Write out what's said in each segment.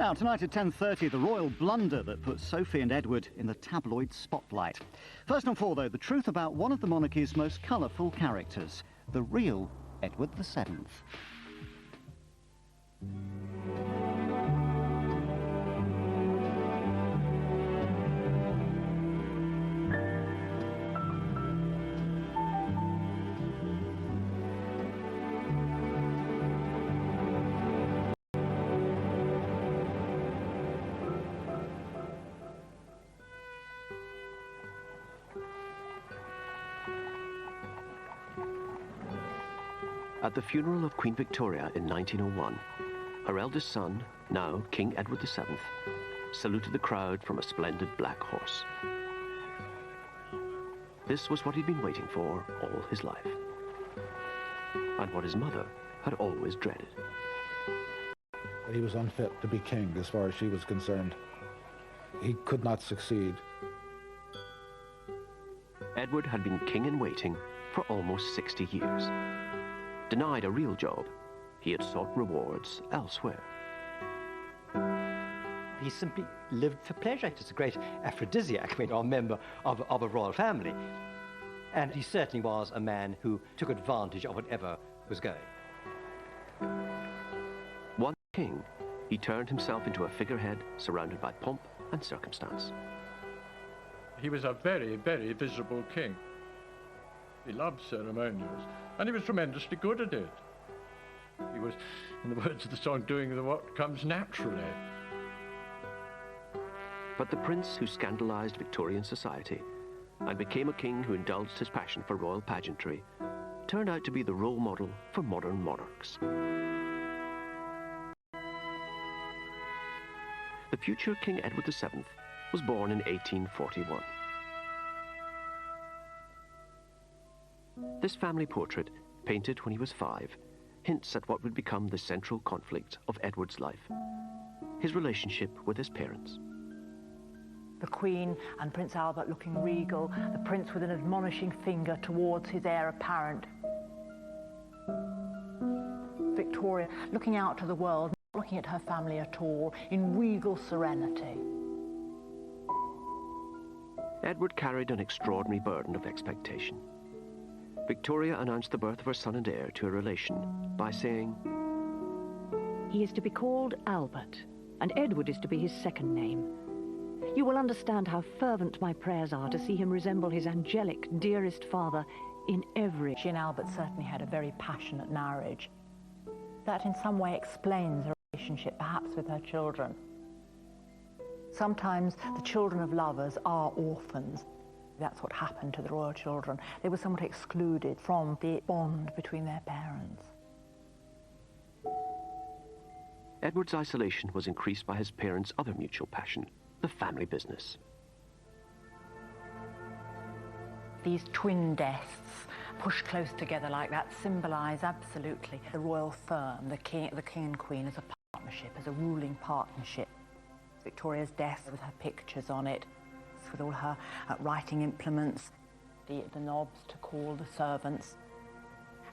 Now, tonight at 10:30, the royal blunder that put Sophie and Edward in the tabloid spotlight. First and foremost, though, the truth about one of the monarchy's most colourful characters, the real Edward VII. At the funeral of Queen Victoria in 1901, her eldest son, now King Edward VII, saluted the crowd from a splendid black horse. This was what he'd been waiting for all his life, and what his mother had always dreaded. He was unfit to be king as far as she was concerned. He could not succeed. Edward had been king in waiting for almost 60 years. Denied a real job, he had sought rewards elsewhere. He simply lived for pleasure. It's a great aphrodisiac when you're a member of a royal family. And he certainly was a man who took advantage of whatever was going. Once king, he turned himself into a figurehead surrounded by pomp and circumstance. He was a very, very visible king. He loved ceremonials, and he was tremendously good at it. He was, in the words of the song, doing what comes naturally. But the prince who scandalized Victorian society and became a king who indulged his passion for royal pageantry turned out to be the role model for modern monarchs. The future King Edward VII was born in 1841. This family portrait, painted when he was 5, hints at what would become the central conflict of Edward's life, his relationship with his parents. The Queen and Prince Albert looking regal, the Prince with an admonishing finger towards his heir apparent. Victoria looking out to the world, not looking at her family at all, in regal serenity. Edward carried an extraordinary burden of expectation. Victoria announced the birth of her son and heir to a relation by saying, "He is to be called Albert, and Edward is to be his second name. You will understand how fervent my prayers are to see him resemble his angelic, dearest father in every..." She and Albert certainly had a very passionate marriage. That in some way explains her relationship perhaps with her children. Sometimes the children of lovers are orphans. That's what happened to the royal children. They were somewhat excluded from the bond between their parents. Edward's isolation was increased by his parents' other mutual passion, the family business. These twin desks pushed close together like that symbolise absolutely the royal firm, the king and queen as a partnership, as a ruling partnership. Victoria's desk with her pictures on it, with all her writing implements, the knobs to call the servants.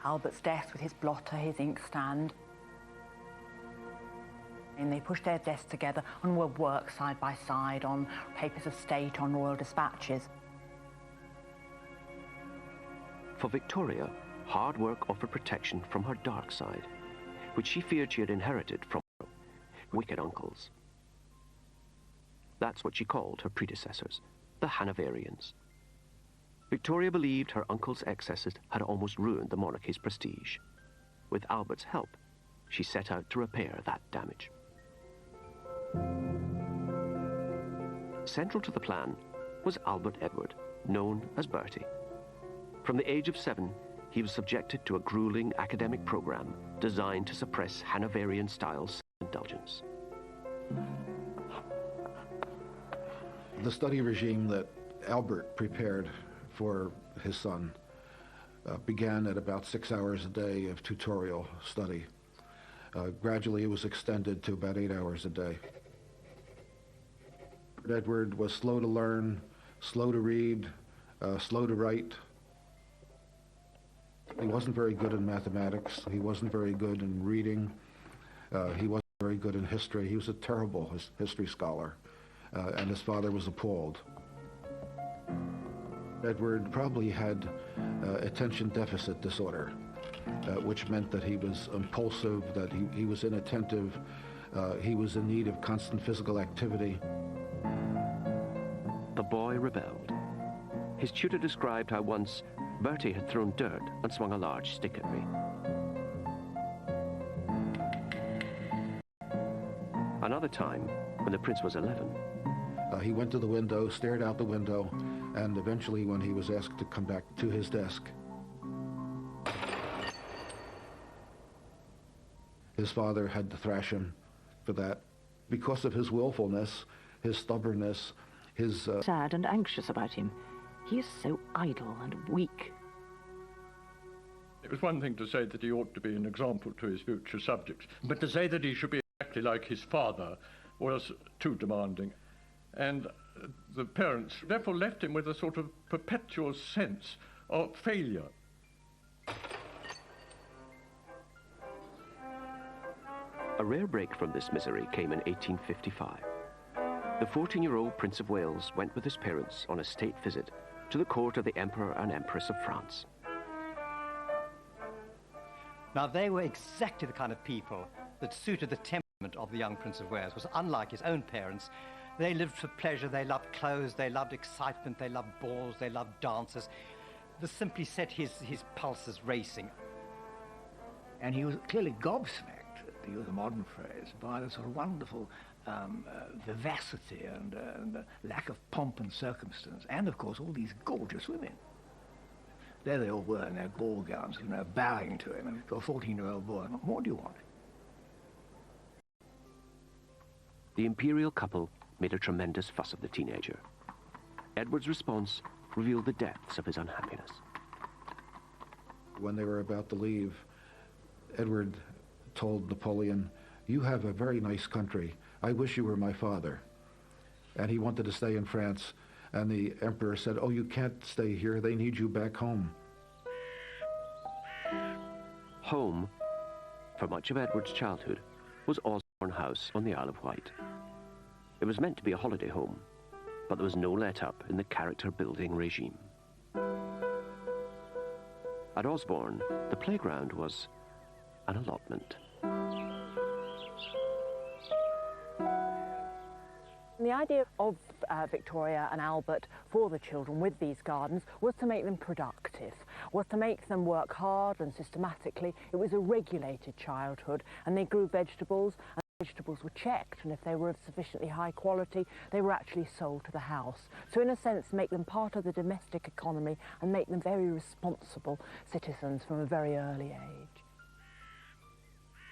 Albert's desk with his blotter, his inkstand. And they pushed their desks together and would work side by side on papers of state, on royal dispatches. For Victoria, hard work offered protection from her dark side, which she feared she had inherited from her wicked uncles. That's what she called her predecessors, the Hanoverians. Victoria believed her uncle's excesses had almost ruined the monarchy's prestige. With Albert's help, she set out to repair that damage. Central to the plan was Albert Edward, known as Bertie. From the age of 7, he was subjected to a grueling academic program designed to suppress Hanoverian-style self-indulgence. The study regime that Albert prepared for his son began at about 6 hours a day of tutorial study. Gradually, it was extended to about 8 hours a day. Edward was slow to learn, slow to read, slow to write. He wasn't very good in mathematics. He wasn't very good in reading. He wasn't very good in history. He was a terrible history scholar, and his father was appalled. Edward probably had attention deficit disorder, which meant that he was impulsive, that he was inattentive, he was in need of constant physical activity. The boy rebelled. His tutor described how once Bertie had thrown dirt and swung a large stick at me. Another time, when the prince was 11, he went to the window, stared out the window, and eventually when he was asked to come back to his desk, his father had to thrash him for that because of his willfulness, his stubbornness, his... Sad and anxious about him. He is so idle and weak. It was one thing to say that he ought to be an example to his future subjects, but to say that he should be exactly like his father was too demanding. And the parents therefore left him with a sort of perpetual sense of failure. A rare break from this misery came in 1855. The 14-year-old Prince of Wales went with his parents on a state visit to the court of the Emperor and Empress of France. Now, they were exactly the kind of people that suited the temperament of the young Prince of Wales. It was unlike his own parents. They lived for pleasure, they loved clothes, they loved excitement, they loved balls, they loved dances. This simply set his pulses racing. And he was clearly gobsmacked, to use a modern phrase, by the sort of wonderful vivacity and lack of pomp and circumstance, and of course all these gorgeous women. There they all were in their ball gowns, you know, bowing to him, and to a 14-year-old boy, what more do you want? The imperial couple made a tremendous fuss of the teenager. Edward's response revealed the depths of his unhappiness. When they were about to leave, Edward told Napoleon, "You have a very nice country. I wish you were my father." And he wanted to stay in France. And the emperor said, "Oh, you can't stay here. They need you back home." Home, for much of Edward's childhood, was Osborne House on the Isle of Wight. It was meant to be a holiday home, but there was no let-up in the character-building regime. At Osborne, the playground was an allotment. The idea of Victoria and Albert for the children with these gardens was to make them productive, was to make them work hard and systematically. It was a regulated childhood, and they grew vegetables, and vegetables were checked, and if they were of sufficiently high quality, they were actually sold to the house. So in a sense, make them part of the domestic economy and make them very responsible citizens from a very early age.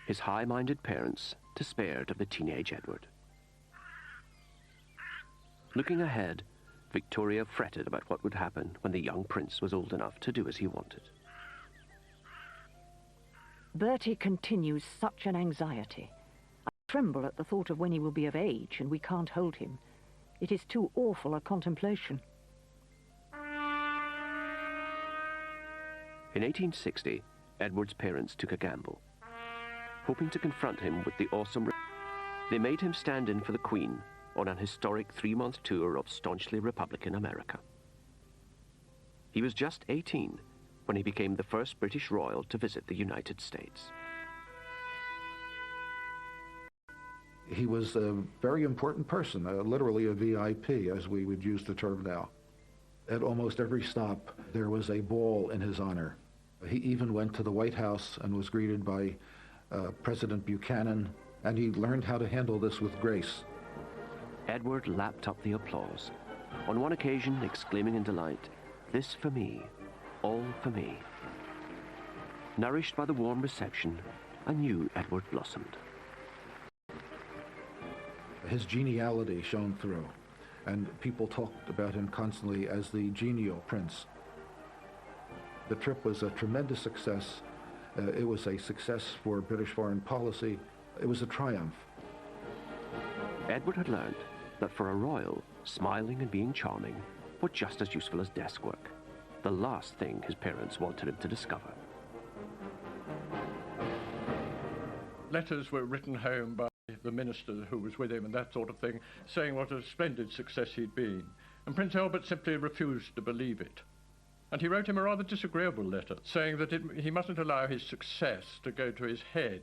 His high-minded parents despaired of the teenage Edward. Looking ahead, Victoria fretted about what would happen when the young prince was old enough to do as he wanted. Bertie continues such an anxiety. I tremble at the thought of when he will be of age and we can't hold him. It is too awful a contemplation. In 1860, Edward's parents took a gamble. Hoping to confront him with the awesome... They made him stand in for the Queen on an historic 3-month tour of staunchly Republican America. He was just 18 when he became the first British royal to visit the United States. He was a very important person, literally a VIP, as we would use the term now. At almost every stop, there was a ball in his honor. He even went to the White House and was greeted by President Buchanan, and he learned how to handle this with grace. Edward lapped up the applause, on one occasion exclaiming in delight, "This for me, all for me." Nourished by the warm reception, a new Edward blossomed. His geniality shone through, and people talked about him constantly as the genial prince. The trip was a tremendous success. It was a success for British foreign policy. It was a triumph. Edward had learned that for a royal, smiling and being charming were just as useful as desk work, the last thing his parents wanted him to discover. Letters were written home by the minister who was with him and that sort of thing, saying what a splendid success he'd been. And Prince Albert simply refused to believe it. And he wrote him a rather disagreeable letter, saying that he mustn't allow his success to go to his head.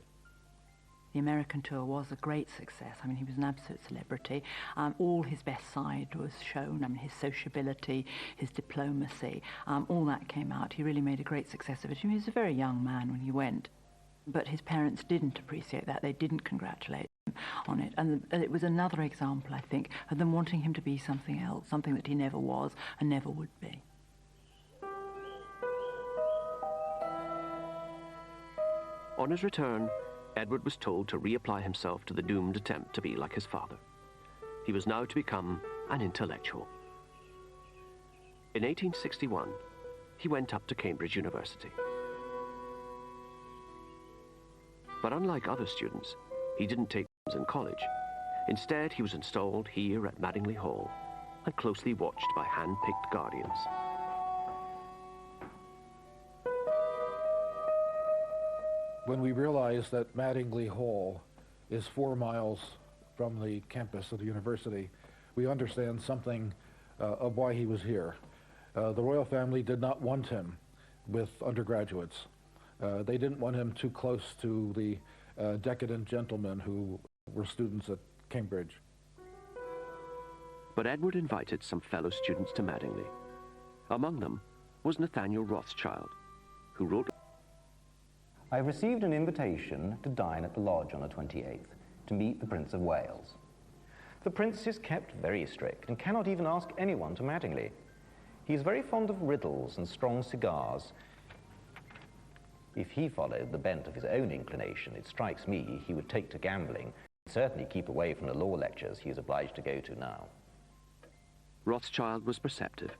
The American tour was a great success. I mean, he was an absolute celebrity. All his best side was shown. I mean, his sociability, his diplomacy, all that came out. He really made a great success of it. He was a very young man when he went. But his parents didn't appreciate that. They didn't congratulate him on it. And it was another example, I think, of them wanting him to be something else, something that he never was and never would be. On his return, Edward was told to reapply himself to the doomed attempt to be like his father. He was now to become an intellectual. In 1861, he went up to Cambridge University. But unlike other students, he didn't take lessons in college. Instead, he was installed here at Madingley Hall and closely watched by hand-picked guardians. When we realized that Madingley Hall is 4 miles from the campus of the university, we understand something of why he was here. The royal family did not want him with undergraduates. They didn't want him too close to the decadent gentlemen who were students at Cambridge. But Edward invited some fellow students to Madingley. Among them was Nathaniel Rothschild, who wrote, I have received an invitation to dine at the lodge on the 28th to meet the Prince of Wales. The Prince is kept very strict and cannot even ask anyone to Madingley. He is very fond of riddles and strong cigars. If he followed the bent of his own inclination, it strikes me he would take to gambling and certainly keep away from the law lectures he is obliged to go to now. Rothschild was perceptive.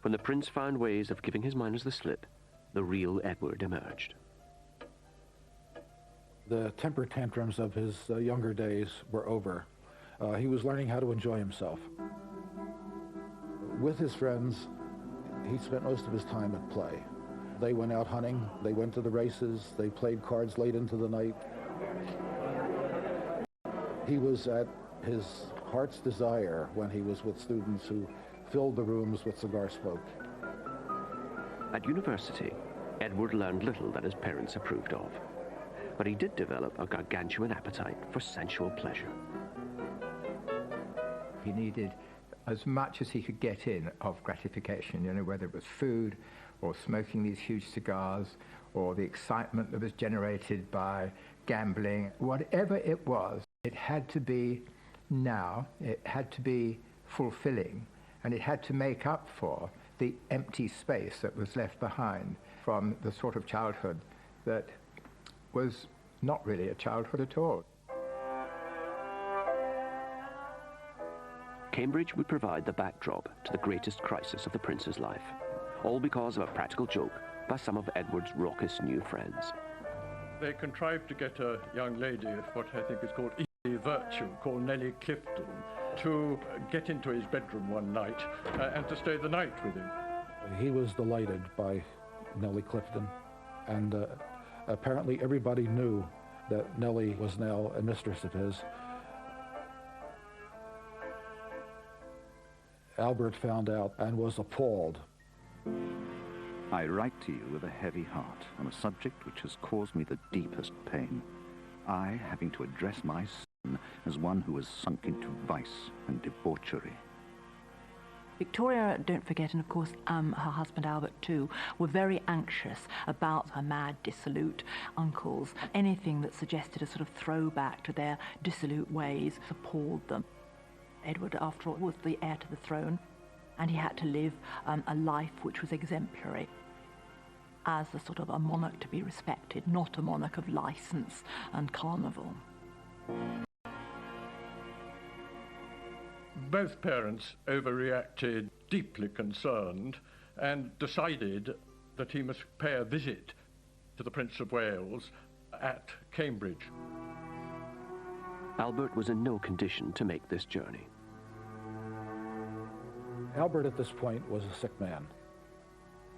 When the Prince found ways of giving his miners the slip, the real Edward emerged. The temper tantrums of his younger days were over. He was learning how to enjoy himself. With his friends, he spent most of his time at play. They went out hunting, they went to the races, they played cards late into the night. He was at his heart's desire when he was with students who filled the rooms with cigar smoke. At university, Edward learned little that his parents approved of. But he did develop a gargantuan appetite for sensual pleasure. He needed as much as he could get in of gratification, you know, whether it was food or smoking these huge cigars or the excitement that was generated by gambling. Whatever it was, it had to be now, it had to be fulfilling, and it had to make up for the empty space that was left behind from the sort of childhood that was not really a childhood at all. Cambridge would provide the backdrop to the greatest crisis of the Prince's life, all because of a practical joke by some of Edward's raucous new friends. They contrived to get a young lady of what I think is called easy virtue, called Nellie Clifton, to get into his bedroom one night and to stay the night with him. He was delighted by Nellie Clifton, and apparently everybody knew that Nellie was now a mistress of his. Albert found out and was appalled. I write to you with a heavy heart on a subject which has caused me the deepest pain. I having to address my son as one who has sunk into vice and debauchery. Victoria, don't forget, and of course her husband Albert too, were very anxious about her mad, dissolute uncles. Anything that suggested a sort of throwback to their dissolute ways appalled them. Edward, after all, was the heir to the throne, and he had to live a life which was exemplary as a sort of a monarch to be respected, not a monarch of license and carnival. Both parents overreacted, deeply concerned, and decided that he must pay a visit to the Prince of Wales at Cambridge. Albert was in no condition to make this journey. Albert at this point was a sick man.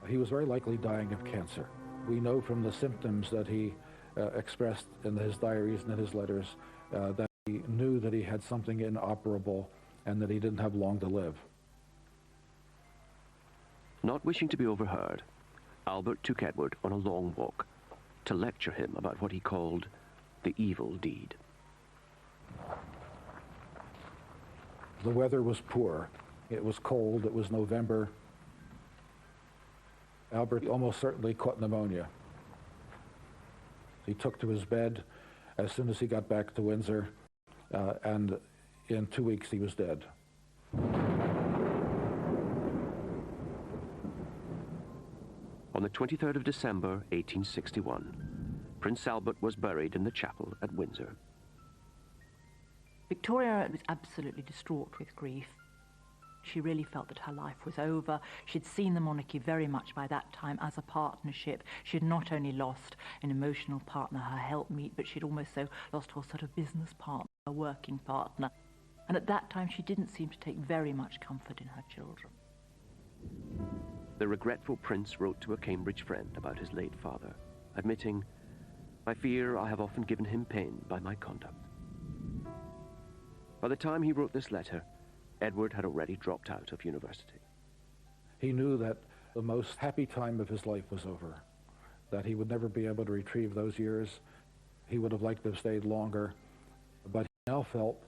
He was very likely dying of cancer. We know from the symptoms that he expressed in his diaries and in his letters that He knew that he had something inoperable and that he didn't have long to live. Not wishing to be overheard, Albert took Edward on a long walk to lecture him about what he called the evil deed. The weather was poor. It was cold. It was November. Albert almost certainly caught pneumonia. He took to his bed as soon as he got back to Windsor, and in 2 weeks he was dead. On the 23rd of December, 1861, Prince Albert was buried in the chapel at Windsor. Victoria was absolutely distraught with grief. She really felt that her life was over. She'd seen the monarchy very much by that time as a partnership. She'd not only lost an emotional partner, her helpmeet, but she'd also lost her sort of business partner, a working partner. And at that time, she didn't seem to take very much comfort in her children. The regretful prince wrote to a Cambridge friend about his late father, admitting, "I fear I have often given him pain by my conduct." By the time he wrote this letter, Edward had already dropped out of university. He knew that the most happy time of his life was over, that he would never be able to retrieve those years. He would have liked to have stayed longer, but he now felt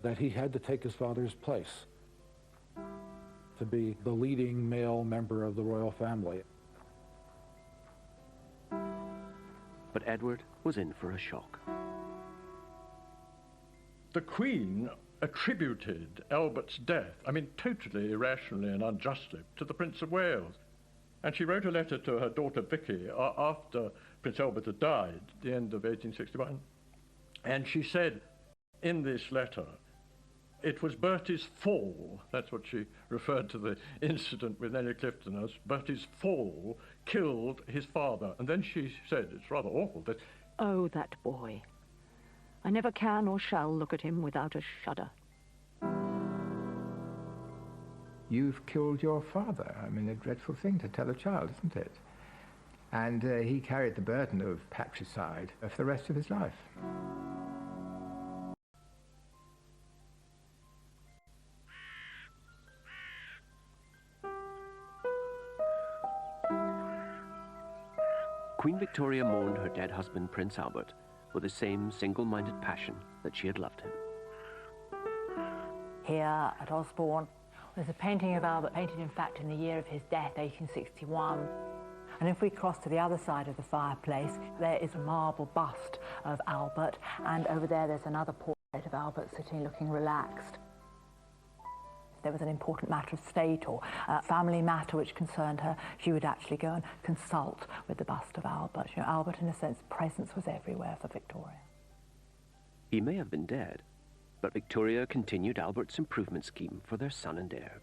that he had to take his father's place, to be the leading male member of the royal family. But Edward was in for a shock. The Queen attributed Albert's death, totally irrationally and unjustly, to the Prince of Wales. And she wrote a letter to her daughter Vicky after Prince Albert had died at the end of 1861. And she said in this letter, it was Bertie's fall, that's what she referred to the incident with Nellie Clifton as, Bertie's fall killed his father. And then she said, it's rather awful, that... Oh, that boy. I never can or shall look at him without a shudder. You've killed your father. A dreadful thing to tell a child, isn't it? And he carried the burden of patricide for the rest of his life. Queen Victoria mourned her dead husband, Prince Albert, with the same single-minded passion that she had loved him. Here at Osborne, there's a painting of Albert, painted in fact in the year of his death, 1861. And if we cross to the other side of the fireplace, there is a marble bust of Albert, and over there's another portrait of Albert sitting looking relaxed. If there was an important matter of state or family matter which concerned her, she would actually go and consult with the bust of Albert. Albert, in a sense, presence was everywhere for Victoria. He may have been dead, but Victoria continued Albert's improvement scheme for their son and heir.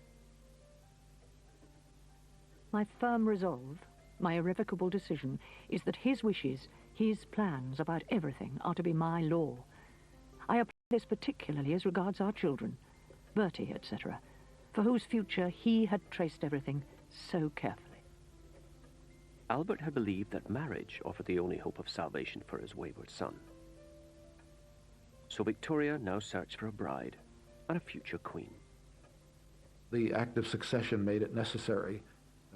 My firm resolve, my irrevocable decision, is that his wishes, his plans about everything are to be my law. I apply this particularly as regards our children, Bertie, etc., for whose future he had traced everything so carefully. Albert had believed that marriage offered the only hope of salvation for his wayward son. So Victoria now searched for a bride and a future queen. The Act of Succession made it necessary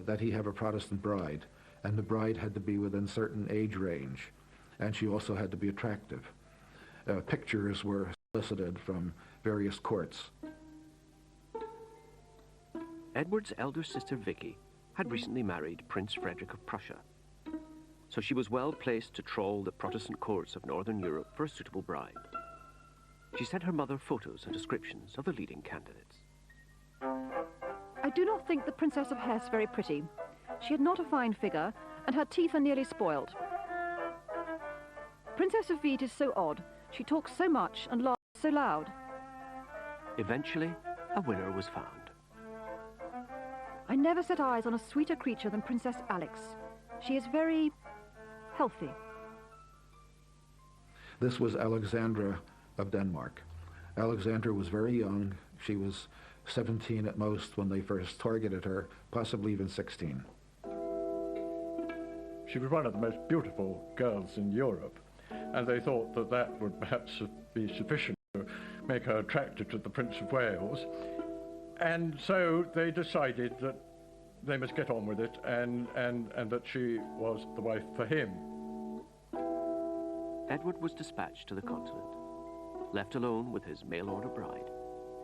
that he have a Protestant bride, and the bride had to be within certain age range, and she also had to be attractive. Pictures were solicited from various courts. Edward's elder sister Vicky had recently married Prince Frederick of Prussia, so she was well placed to trawl the Protestant courts of Northern Europe for a suitable bride. She sent her mother photos and descriptions of the leading candidates. I do not think the Princess of Hesse very pretty. She had not a fine figure, and her teeth are nearly spoiled. Princess of Wied is so odd. She talks so much and laughs so loud. Eventually, a winner was found. I never set eyes on a sweeter creature than Princess Alex. She is very healthy. This was Alexandra of Denmark. Alexandra was very young. She was 17 at most when they first targeted her, possibly even 16. She was one of the most beautiful girls in Europe, and they thought that that would perhaps be sufficient make her attractive to the Prince of Wales. And so they decided that they must get on with it and that she was the wife for him. Edward was dispatched to the continent. Left alone with his mail-order bride,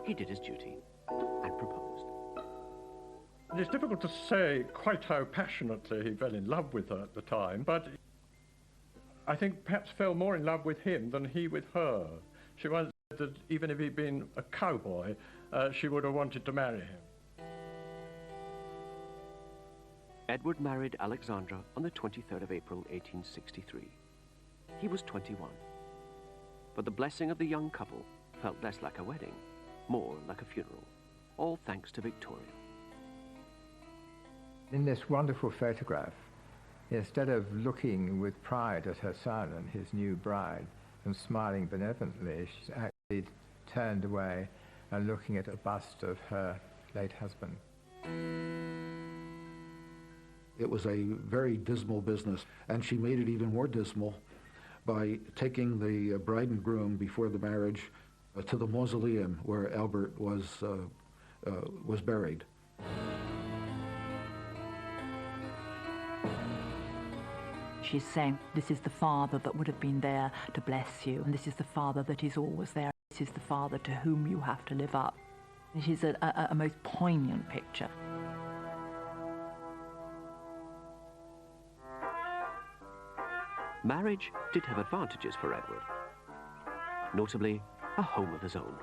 he did his duty and proposed. It's difficult to say quite how passionately he fell in love with her at the time, but I think perhaps fell more in love with him than he with her. She once said that even if he'd been a cowboy, she would have wanted to marry him. Edward married Alexandra on the 23rd of April, 1863. He was 21. But the blessing of the young couple felt less like a wedding, more like a funeral, all thanks to Victoria. In this wonderful photograph, instead of looking with pride at her son and his new bride and smiling benevolently, she's actually turned away and looking at a bust of her late husband. It was a very dismal business, and she made it even more dismal by taking the bride and groom before the marriage to the mausoleum where Albert was buried. She's saying, this is the father that would have been there to bless you, and this is the father that is always there. This is the father to whom you have to live up. It is a most poignant picture. Marriage did have advantages for Edward, notably a home of his own.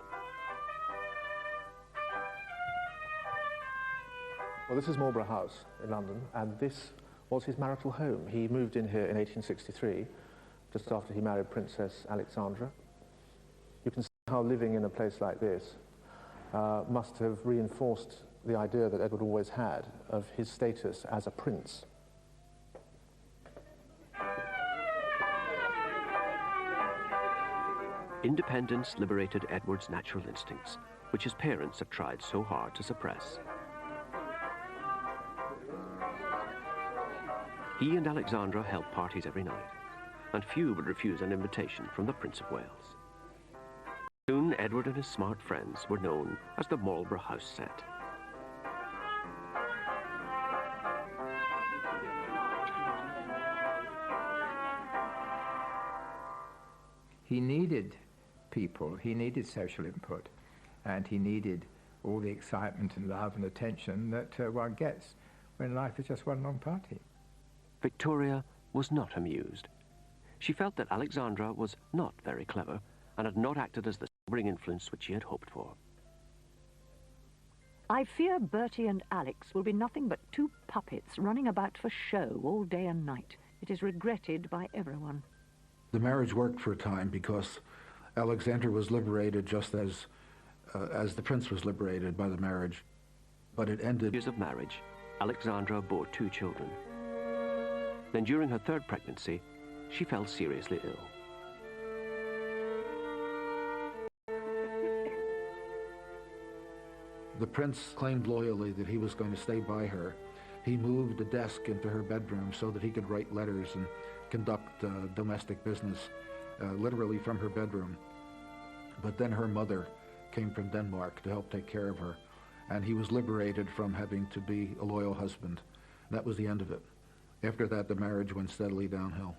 Well, this is Marlborough House in London, and this was his marital home. He moved in here in 1863, just after he married Princess Alexandra. You can see how living in a place like this must have reinforced the idea that Edward always had of his status as a prince. Independence liberated Edward's natural instincts, which his parents had tried so hard to suppress. He and Alexandra held parties every night, and few would refuse an invitation from the Prince of Wales. Soon, Edward and his smart friends were known as the Marlborough House set. He needed people, he needed social input, and he needed all the excitement and love and attention that one gets when life is just one long party. Victoria was not amused. She felt that Alexandra was not very clever and had not acted as the sobering influence which she had hoped for. I fear Bertie and Alex will be nothing but two puppets running about for show all day and night. It is regretted by everyone. The marriage worked for a time because Alexandra was liberated just as the prince was liberated by the marriage, but it ended. Years of marriage, Alexandra bore 2 children. Then during her 3rd pregnancy, she fell seriously ill. The prince claimed loyally that he was going to stay by her. He moved a desk into her bedroom so that he could write letters and conduct domestic business, literally from her bedroom. But then her mother came from Denmark to help take care of her, and he was liberated from having to be a loyal husband. That was the end of it. After that, the marriage went steadily downhill.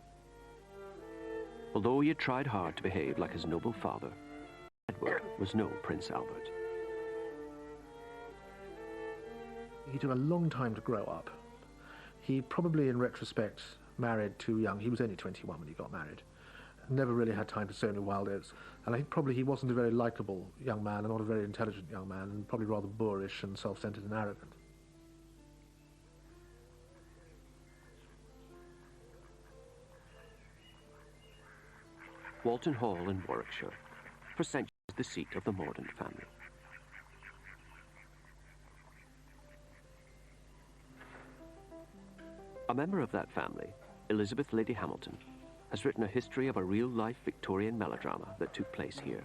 Although he had tried hard to behave like his noble father, Edward was no Prince Albert. He took a long time to grow up. He probably, in retrospect, married too young. He was only 21 when he got married. Never really had time to sow any wild oats. And I think probably he wasn't a very likable young man and not a very intelligent young man, and probably rather boorish and self-centered and arrogant. Walton Hall in Warwickshire, for centuries the seat of the Mordaunt family. A member of that family, Elizabeth Lady Hamilton, has written a history of a real-life Victorian melodrama that took place here.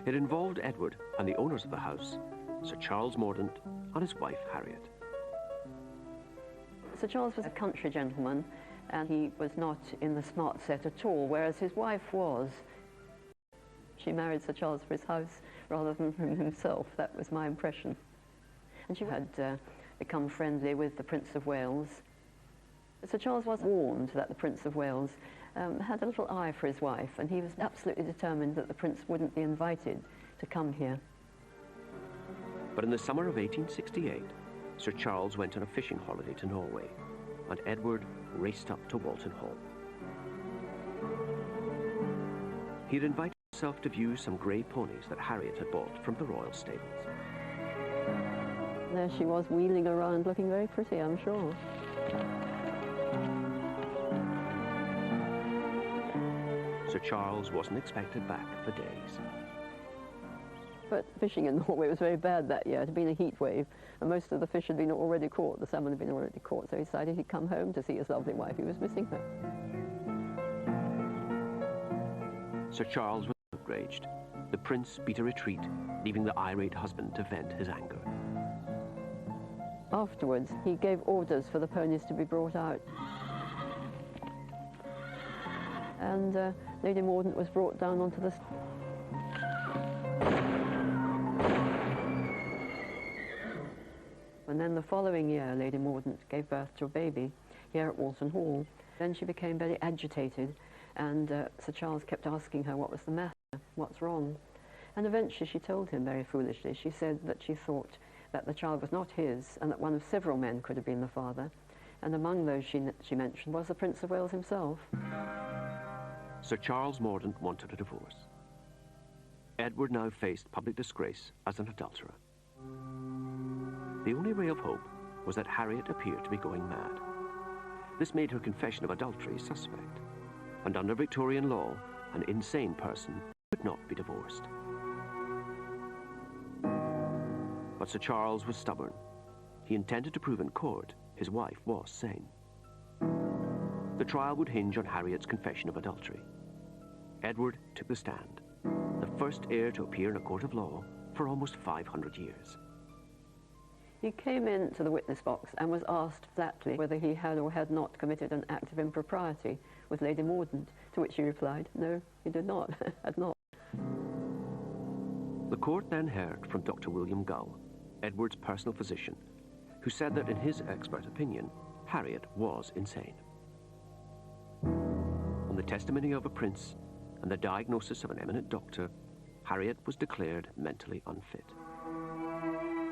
It involved Edward and the owners of the house, Sir Charles Mordaunt and his wife Harriet. Sir Charles was a country gentleman, and he was not in the smart set at all, whereas his wife was. She married Sir Charles for his house rather than for himself. That was my impression. And she had become friendly with the Prince of Wales. Sir Charles was warned that the Prince of Wales had a little eye for his wife, and he was absolutely determined that the Prince wouldn't be invited to come here. But in the summer of 1868, Sir Charles went on a fishing holiday to Norway, and Edward raced up to Walton Hall. He had invited himself to view some grey ponies that Harriet had bought from the royal stables. There she was, wheeling around, looking very pretty, I'm sure. Sir Charles wasn't expected back for days. But fishing in Norway was very bad that year. It had been a heat wave, and most of the fish had been already caught. The salmon had been already caught, so he decided he'd come home to see his lovely wife. He was missing her. Sir Charles was outraged. The prince beat a retreat, leaving the irate husband to vent his anger. Afterwards, he gave orders for the ponies to be brought out. And Lady Mordaunt was brought down onto the... And then the following year, Lady Mordaunt gave birth to a baby here at Walton Hall. Then she became very agitated, and Sir Charles kept asking her what was the matter, what's wrong. And eventually she told him very foolishly. She said that she thought that the child was not his, and that one of several men could have been the father. And among those she mentioned was the Prince of Wales himself. Sir Charles Mordaunt wanted a divorce. Edward now faced public disgrace as an adulterer. The only ray of hope was that Harriet appeared to be going mad. This made her confession of adultery suspect, and under Victorian law, an insane person could not be divorced. But Sir Charles was stubborn. He intended to prove in court his wife was sane. The trial would hinge on Harriet's confession of adultery. Edward took the stand, the first heir to appear in a court of law for almost 500 years. He came into the witness box and was asked flatly whether he had or had not committed an act of impropriety with Lady Mordaunt, to which he replied, no, he did not, had not. The court then heard from Dr. William Gull, Edward's personal physician, who said that in his expert opinion, Harriet was insane. On the testimony of a prince and the diagnosis of an eminent doctor, Harriet was declared mentally unfit.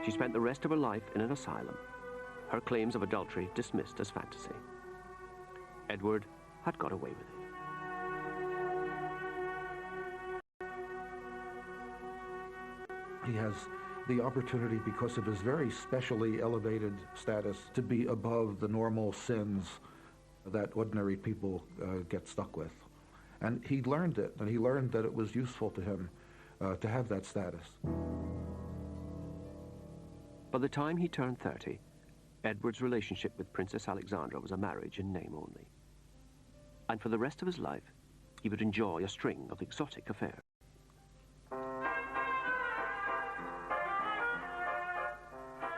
She spent the rest of her life in an asylum, her claims of adultery dismissed as fantasy. Edward had got away with it. He has the opportunity, because of his very specially elevated status, to be above the normal sins that ordinary people get stuck with. And he learned it, and he learned that it was useful to him to have that status. By the time he turned 30, Edward's relationship with Princess Alexandra was a marriage in name only. And for the rest of his life, he would enjoy a string of exotic affairs.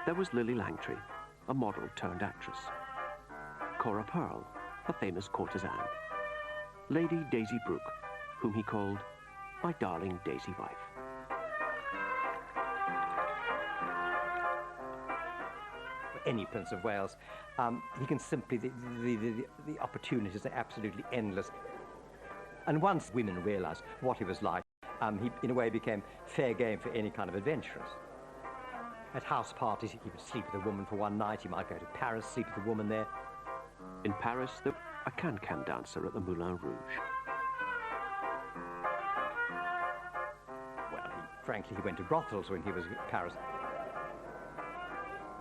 There was Lily Langtry, a model turned actress. Cora Pearl, a famous courtesan. Lady Daisy Brooke, whom he called my darling Daisy wife. Any Prince of Wales, he can simply, the opportunities are absolutely endless. And once women realised what he was like, he in a way became fair game for any kind of adventurers. At house parties, he would sleep with a woman for one night. He might go to Paris, sleep with a woman there. In Paris, there was a can-can dancer at the Moulin Rouge. Well, frankly, he went to brothels when he was in Paris.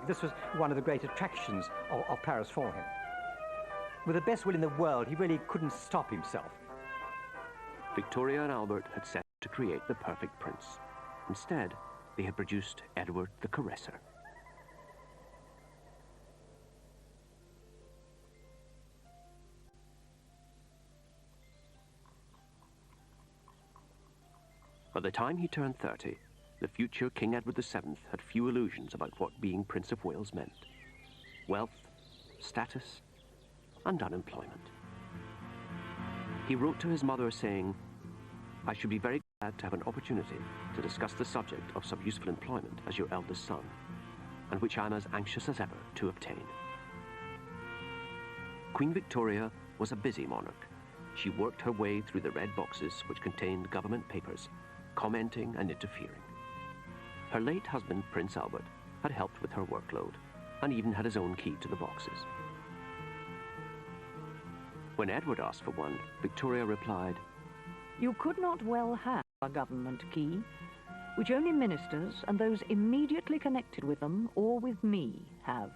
This was one of the great attractions of Paris for him. With the best will in the world, he really couldn't stop himself. Victoria and Albert had set to create the perfect prince. Instead, they had produced Edward the Caresser. By the time he turned 30, the future King Edward VII had few illusions about what being Prince of Wales meant. Wealth, status, and unemployment. He wrote to his mother saying, "I should be very glad to have an opportunity to discuss the subject of some useful employment as your eldest son, and which I'm as anxious as ever to obtain. Queen Victoria was a busy monarch. She worked her way through the red boxes which contained government papers, commenting and interfering. Her late husband, Prince Albert, had helped with her workload and even had his own key to the boxes. When Edward asked for one, Victoria replied, "You could not well have a government key, which only ministers and those immediately connected with them or with me have."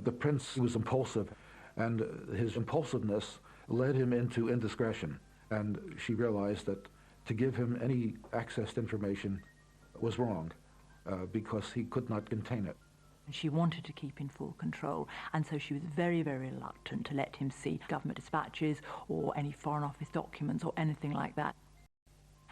The prince was impulsive, and his impulsiveness led him into indiscretion, and she realized that to give him any access to information was wrong because he could not contain it. She wanted to keep in full control, and so she was very, very reluctant to let him see government dispatches or any Foreign Office documents or anything like that.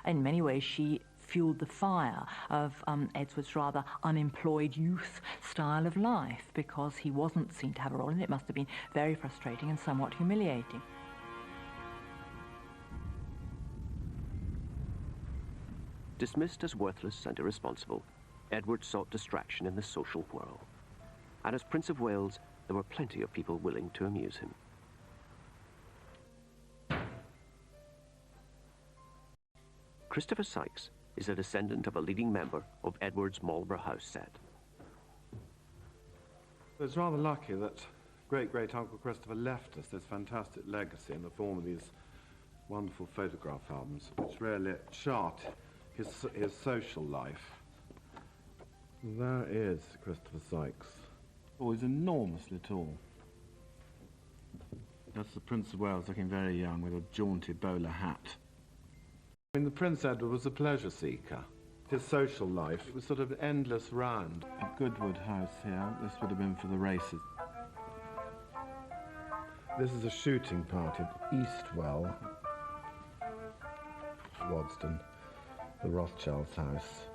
In many ways, she fueled the fire of Edward's rather unemployed youth style of life, because he wasn't seen to have a role in it. It must have been very frustrating and somewhat humiliating. Dismissed as worthless and irresponsible, Edward sought distraction in the social whirl. And as Prince of Wales, there were plenty of people willing to amuse him. Christopher Sykes is a descendant of a leading member of Edward's Marlborough House set. It's rather lucky that great-great-uncle Christopher left us this fantastic legacy in the form of these wonderful photograph albums, which really chart his social life. There is Christopher Sykes. Oh, he's enormously tall. That's the Prince of Wales looking very young with a jaunty bowler hat. I mean, the Prince Edward was a pleasure seeker. His social life, it was sort of endless round. At Goodwood House here, this would have been for the races. This is a shooting party at Eastwell, Wadston, the Rothschilds' house.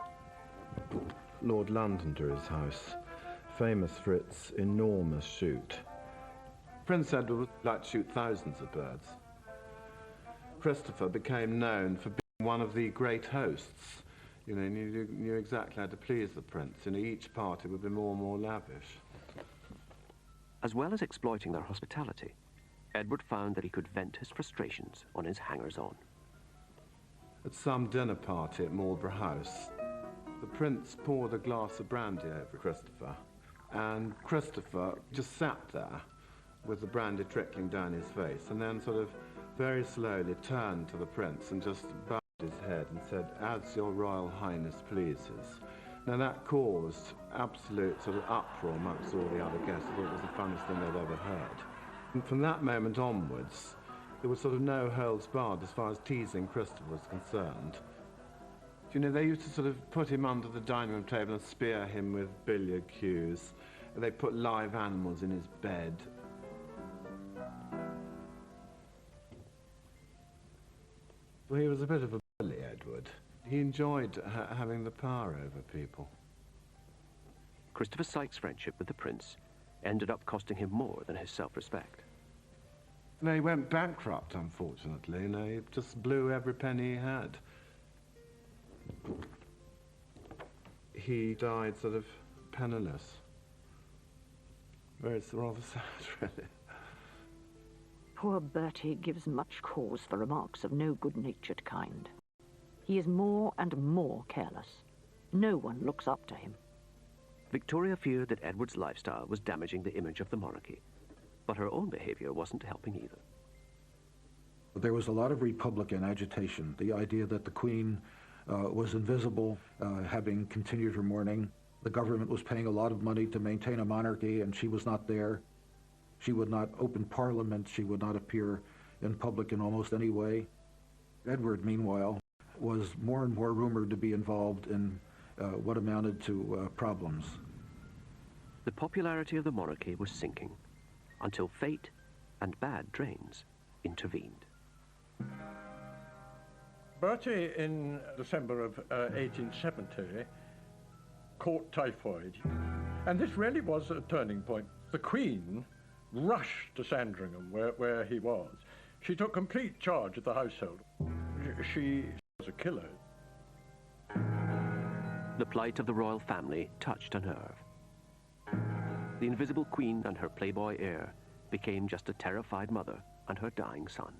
Lord Londonderry's house, famous for its enormous shoot. Prince Edward would like to shoot thousands of birds. Christopher became known for being one of the great hosts. You know, knew exactly how to please the prince. You know, each party would be more and more lavish. As well as exploiting their hospitality, Edward found that he could vent his frustrations on his hangers-on. At some dinner party at Marlborough House, the prince poured a glass of brandy over Christopher, and Christopher just sat there with the brandy trickling down his face, and then sort of very slowly turned to the prince and just bowed his head and said, "As your Royal Highness pleases." Now that caused absolute sort of uproar amongst all the other guests. I thought it was the funniest thing they'd ever heard. And from that moment onwards, there was sort of no holds barred as far as teasing Christopher was concerned. You know, they used to sort of put him under the dining room table and spear him with billiard cues. And they put live animals in his bed. Well, he was a bit of a bully, Edward. He enjoyed having the power over people. Christopher Sykes' friendship with the prince ended up costing him more than his self-respect. No, he went bankrupt, unfortunately. You know, he just blew every penny he had. He died sort of penniless. It's rather sad, really. Poor Bertie gives much cause for remarks of no good-natured kind. He is more and more careless. No one looks up to him. Victoria feared that Edward's lifestyle was damaging the image of the monarchy, but her own behavior wasn't helping either. There was a lot of Republican agitation, the idea that the Queen was invisible, having continued her mourning. The government was paying a lot of money to maintain a monarchy, and she was not there. She would not open Parliament. She would not appear in public in almost any way. Edward, meanwhile, was more and more rumored to be involved in what amounted to problems. The popularity of the monarchy was sinking until fate and bad drains intervened. Bertie, in December of 1870, caught typhoid. And this really was a turning point. The Queen rushed to Sandringham, where he was. She took complete charge of the household. She was a killer. The plight of the royal family touched a nerve. The invisible queen and her playboy heir became just a terrified mother and her dying son.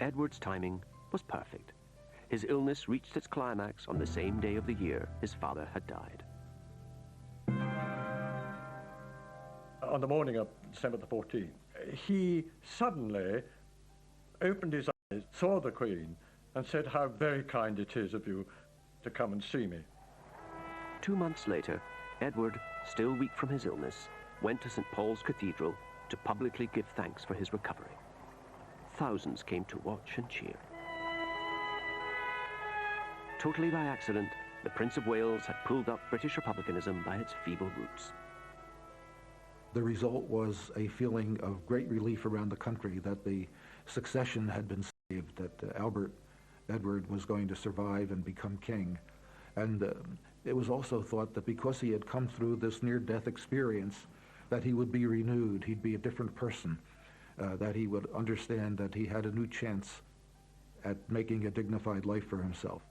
Edward's timing was perfect. His illness reached its climax on the same day of the year his father had died. On the morning of December the 14th, he suddenly opened his eyes, saw the Queen, and said, "How very kind it is of you to come and see me." 2 months later, Edward, still weak from his illness, went to St. Paul's Cathedral to publicly give thanks for his recovery. Thousands came to watch and cheer. Totally by accident, the Prince of Wales had pulled up British republicanism by its feeble roots. The result was a feeling of great relief around the country that the succession had been saved, that Edward was going to survive and become king. And it was also thought that because he had come through this near-death experience, that he would be renewed, he'd be a different person, that he would understand that he had a new chance at making a dignified life for himself.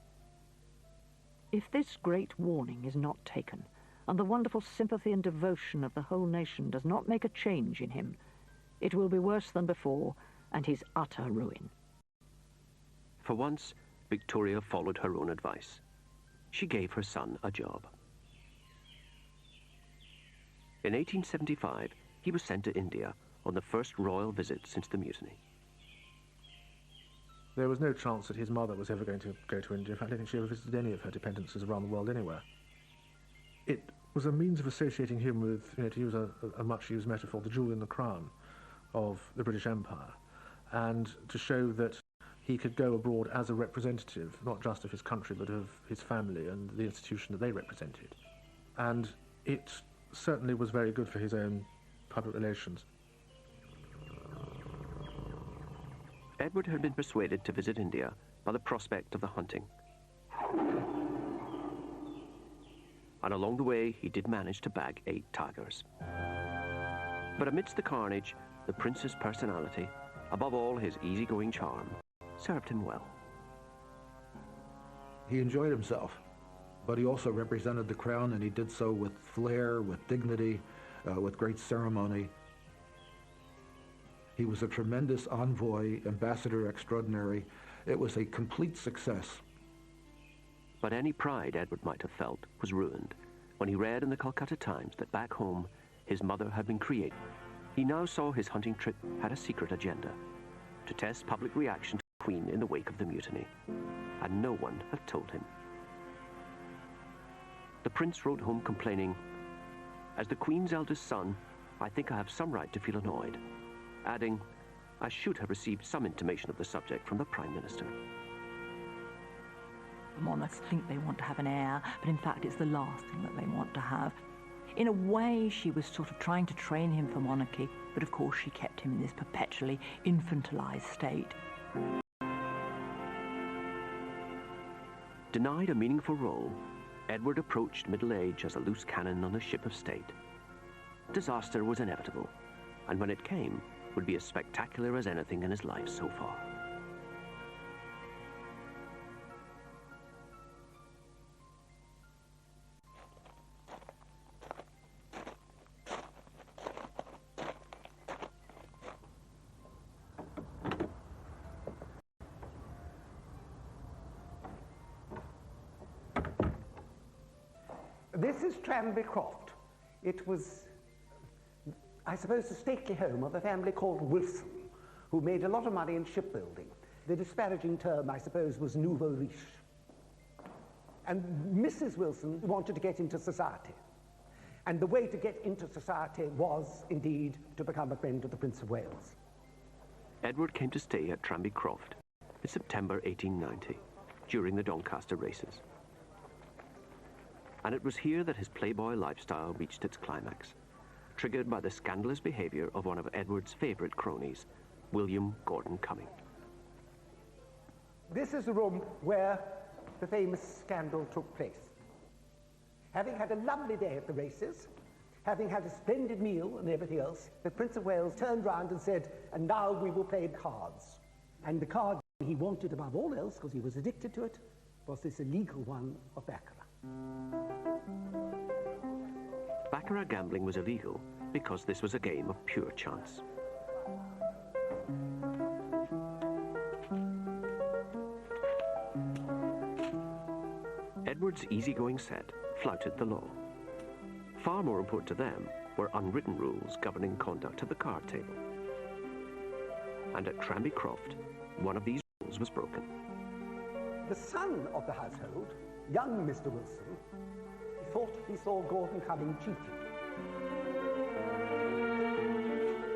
If this great warning is not taken, and the wonderful sympathy and devotion of the whole nation does not make a change in him, it will be worse than before, and his utter ruin. For once, Victoria followed her own advice. She gave her son a job. In 1875, he was sent to India on the first royal visit since the mutiny. There was no chance that his mother was ever going to go to India. In fact, I don't think she ever visited any of her dependencies around the world anywhere. It was a means of associating him with, to use a much-used metaphor, the jewel in the crown of the British Empire, and to show that he could go abroad as a representative, not just of his country, but of his family and the institution that they represented. And it certainly was very good for his own public relations. Edward had been persuaded to visit India by the prospect of the hunting. And along the way, he did manage to bag 8 tigers. But amidst the carnage, the prince's personality, above all his easygoing charm, served him well. He enjoyed himself, but he also represented the crown, and he did so with flair, with dignity, with great ceremony. He was a tremendous envoy, ambassador extraordinary. It was a complete success. But any pride Edward might have felt was ruined when he read in the Calcutta Times that back home his mother had been created. He now saw his hunting trip had a secret agenda, to test public reaction to the Queen in the wake of the mutiny, and no one had told him. The prince wrote home complaining, "As the Queen's eldest son, I think I have some right to feel annoyed," adding, "I should have received some intimation of the subject from the Prime Minister." Monarchs think they want to have an heir, but in fact it's the last thing that they want to have. In a way, she was sort of trying to train him for monarchy, but of course she kept him in this perpetually infantilized state. Denied a meaningful role, Edward approached middle age as a loose cannon on a ship of state. Disaster was inevitable, and when it came, would be as spectacular as anything in his life so far. This is Tranby Croft. It was, I suppose, the stately home of a family called Wilson, who made a lot of money in shipbuilding. The disparaging term, I suppose, was nouveau riche. And Mrs. Wilson wanted to get into society. And the way to get into society was, indeed, to become a friend of the Prince of Wales. Edward came to stay at Tranby Croft in September 1890, during the Doncaster races. And it was here that his playboy lifestyle reached its climax, triggered by the scandalous behavior of one of Edward's favorite cronies, William Gordon Cumming. This is the room where the famous scandal took place. Having had a lovely day at the races, having had a splendid meal and everything else, the Prince of Wales turned round and said, "And now we will play cards." And the cards he wanted above all else, because he was addicted to it, was this illegal one of baccarat. Baccarat gambling was illegal because this was a game of pure chance. Edward's easygoing set flouted the law. Far more important to them were unwritten rules governing conduct at the card table. And at Tranby Croft, one of these rules was broken. The son of the household, young Mr. Wilson, thought he saw Gordon Cumming cheating,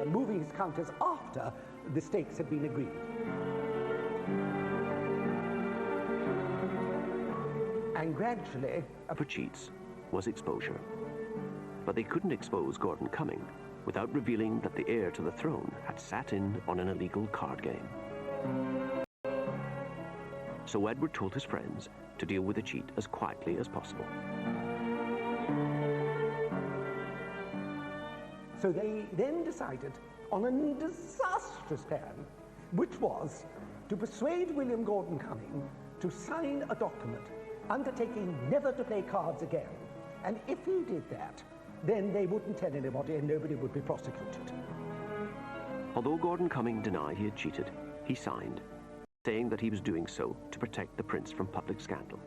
and moving his counters after the stakes had been agreed. And gradually... For cheats was exposure. But they couldn't expose Gordon Cumming without revealing that the heir to the throne had sat in on an illegal card game. So Edward told his friends to deal with the cheat as quietly as possible. So they then decided on a disastrous plan, which was to persuade William Gordon Cumming to sign a document undertaking never to play cards again. And if he did that, then they wouldn't tell anybody and nobody would be prosecuted. Although Gordon Cumming denied he had cheated, he signed, saying that he was doing so to protect the prince from public scandal.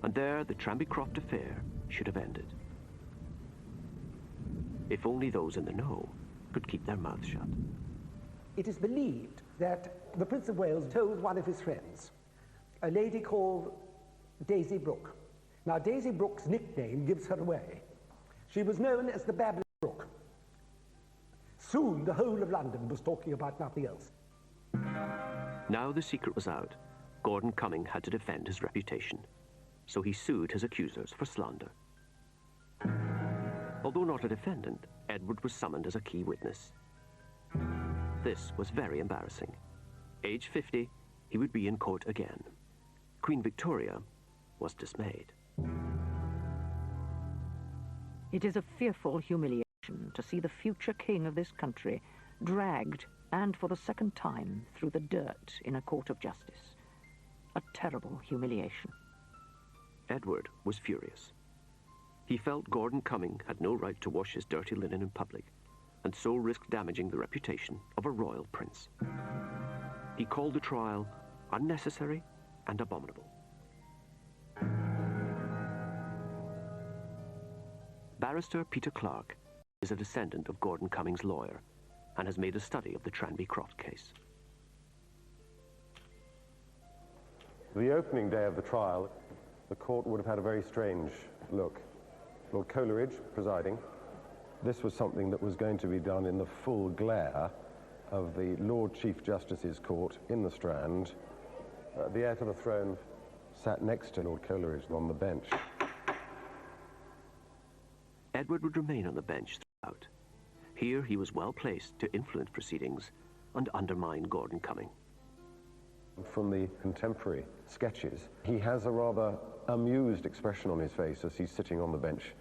And there the Tranby Croft affair should have ended. If only those in the know could keep their mouths shut. It is believed that the Prince of Wales told one of his friends, a lady called Daisy Brooke. Now, Daisy Brooke's nickname gives her away. She was known as the Babbling Brook. Soon, the whole of London was talking about nothing else. Now the secret was out. Gordon Cumming had to defend his reputation, so he sued his accusers for slander. Although not a defendant, Edward was summoned as a key witness. This was very embarrassing. Age 50, he would be in court again. Queen Victoria was dismayed. It is a fearful humiliation to see the future king of this country dragged, and for the second time, through the dirt in a court of justice. A terrible humiliation. Edward was furious. He felt Gordon Cumming had no right to wash his dirty linen in public, and so risked damaging the reputation of a royal prince. He called the trial unnecessary and abominable. Barrister Peter Clark is a descendant of Gordon Cumming's lawyer and has made a study of the Tranby Croft case. The opening day of the trial, the court would have had a very strange look. Lord Coleridge presiding. This was something that was going to be done in the full glare of the Lord Chief Justice's court in the Strand. The heir to the throne sat next to Lord Coleridge on the bench. Edward would remain on the bench throughout. Here he was well placed to influence proceedings and undermine Gordon Cumming. From the contemporary sketches, he has a rather amused expression on his face as he's sitting on the bench,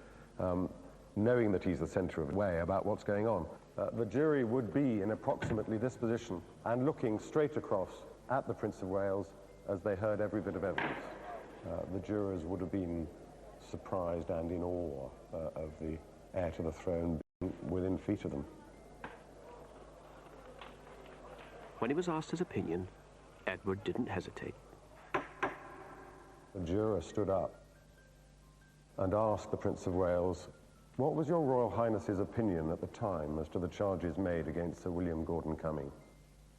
knowing that he's the centre of the way about what's going on. The jury would be in approximately this position and looking straight across at the Prince of Wales as they heard every bit of evidence. The jurors would have been surprised and in awe of the heir to the throne being within feet of them. When he was asked his opinion, Edward didn't hesitate. The juror stood up and asked the Prince of Wales, "What was your Royal Highness's opinion at the time as to the charges made against Sir William Gordon Cumming?"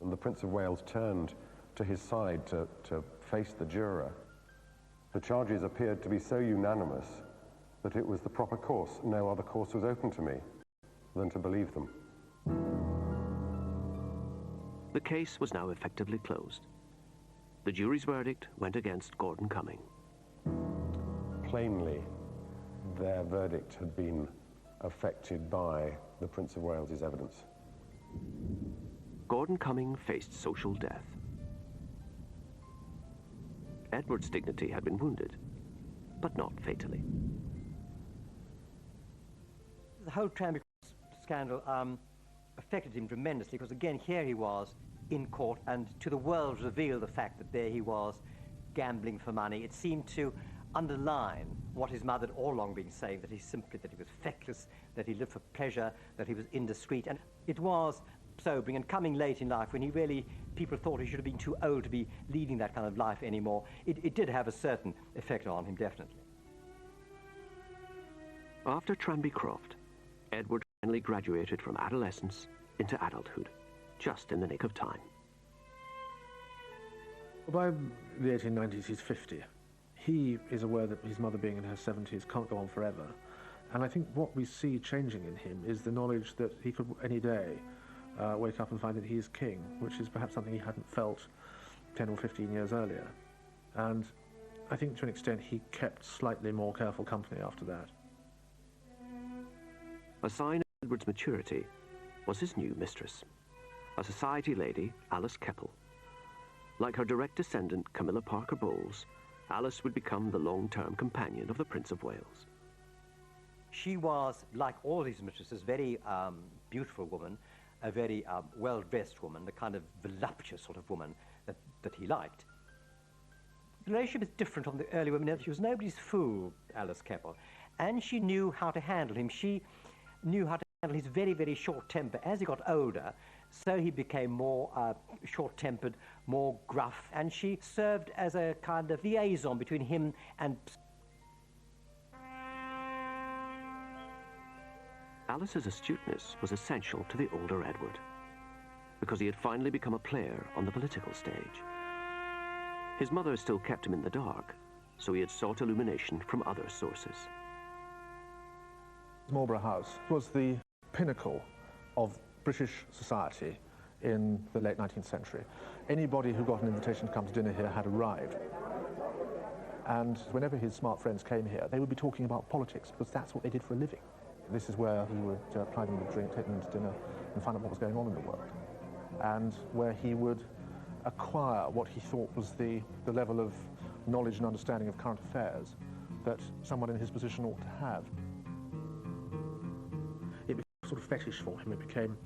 And the Prince of Wales turned to his side to face the juror. The charges appeared to be so unanimous that it was the proper course. No other course was open to me than to believe them. The case was now effectively closed. The jury's verdict went against Gordon Cumming. Plainly, their verdict had been affected by the Prince of Wales's evidence. Gordon Cumming faced social death. Edward's dignity had been wounded, but not fatally. The whole Tranby scandal affected him tremendously, because again, here he was in court, and to the world revealed the fact that there he was gambling for money. It seemed to underline what his mother had all along been saying, that he was feckless, that he lived for pleasure, that he was indiscreet. And it was sobering, and coming late in life, when people thought he should have been too old to be leading that kind of life anymore, it did have a certain effect on him, definitely. After Tranby Croft, Edward finally graduated from adolescence into adulthood, just in the nick of time. By the 1890s, he's 50. He is aware that his mother, being in her 70s, can't go on forever. And I think what we see changing in him is the knowledge that he could any day wake up and find that he is king, which is perhaps something he hadn't felt 10 or 15 years earlier. And I think to an extent he kept slightly more careful company after that. A sign of Edward's maturity was his new mistress, a society lady, Alice Keppel. Like her direct descendant, Camilla Parker Bowles, Alice would become the long-term companion of the Prince of Wales. She was, like all his mistresses, very beautiful woman, a very well-dressed woman, the kind of voluptuous sort of woman that he liked. The relationship is different from the early women. She was nobody's fool, Alice Keppel, and she knew how to handle him. She knew how to handle his very, very short temper. As he got older, so he became more short-tempered, more gruff, and she served as a kind of liaison between him and... Alice's astuteness was essential to the older Edward, because he had finally become a player on the political stage. His mother still kept him in the dark, so he had sought illumination from other sources. Marlborough House was the pinnacle of British society in the late 19th century. Anybody who got an invitation to come to dinner here had arrived. And whenever his smart friends came here, they would be talking about politics, because that's what they did for a living. This is where he would ply them with a drink, take them to dinner, and find out what was going on in the world. And where he would acquire what he thought was the level of knowledge and understanding of current affairs that someone in his position ought to have. It became a sort of fetish for him. It became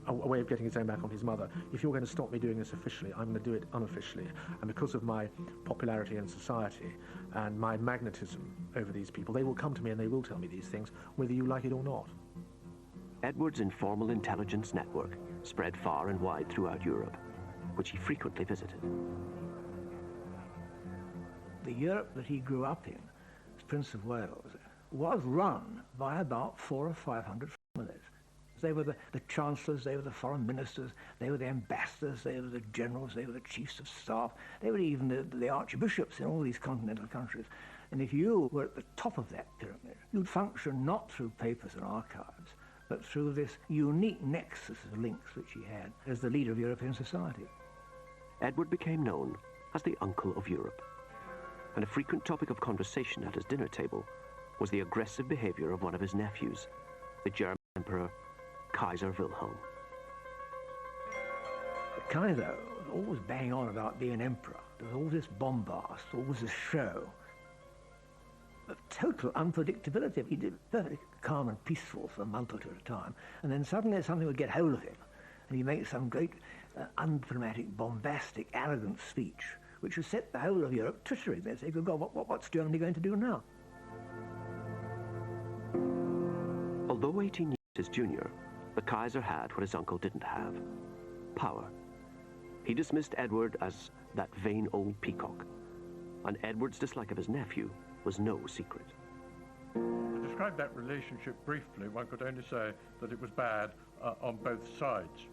a way of getting his own back on his mother. If you're going to stop me doing this officially, I'm going to do it unofficially. And because of my popularity in society and my magnetism over these people, they will come to me and they will tell me these things, whether you like it or not. Edward's informal intelligence network spread far and wide throughout Europe, which he frequently visited. The Europe that he grew up in, as Prince of Wales, was run by about 400 or 500 families. They were the chancellors, they were the foreign ministers, they were the ambassadors, they were the generals, they were the chiefs of staff, they were even the archbishops in all these continental countries. And if you were at the top of that pyramid, you'd function not through papers and archives, but through this unique nexus of links which he had as the leader of European society. Edward became known as the Uncle of Europe, and a frequent topic of conversation at his dinner table was the aggressive behavior of one of his nephews, the German Emperor Kaiser Wilhelm. The Kaiser was always banging on about being emperor. There was all this bombast, all this show of total unpredictability. He did perfectly calm and peaceful for a month or two at a time, and then suddenly something would get hold of him, and he'd make some great undramatic, bombastic, arrogant speech, which would set the whole of Europe twittering. They'd say, good God, what's Germany going to do now? Although 18 years his junior, the Kaiser had what his uncle didn't have: power. He dismissed Edward as that vain old peacock, and Edward's dislike of his nephew was no secret. To describe that relationship briefly, one could only say that it was bad on both sides.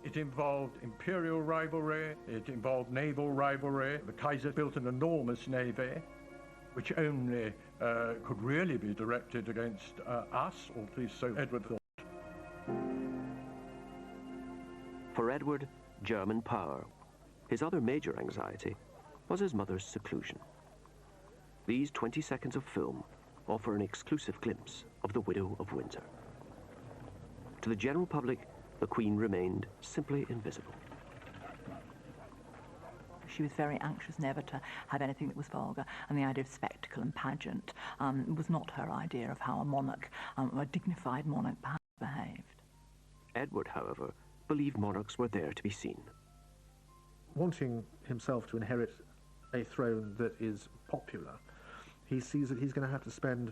It involved imperial rivalry, it involved naval rivalry. The Kaiser built an enormous navy, which only could really be directed against us, or at least so Edward thought. For Edward, German power, his other major anxiety, was his mother's seclusion. These 20 seconds of film offer an exclusive glimpse of the Widow of Windsor. To the general public, the Queen remained simply invisible. She was very anxious never to have anything that was vulgar, and the idea of spectacle and pageant was not her idea of how a monarch, a dignified monarch, perhaps behaved. Edward, however, believed monarchs were there to be seen. Wanting himself to inherit a throne that is popular, he sees that he's going to have to spend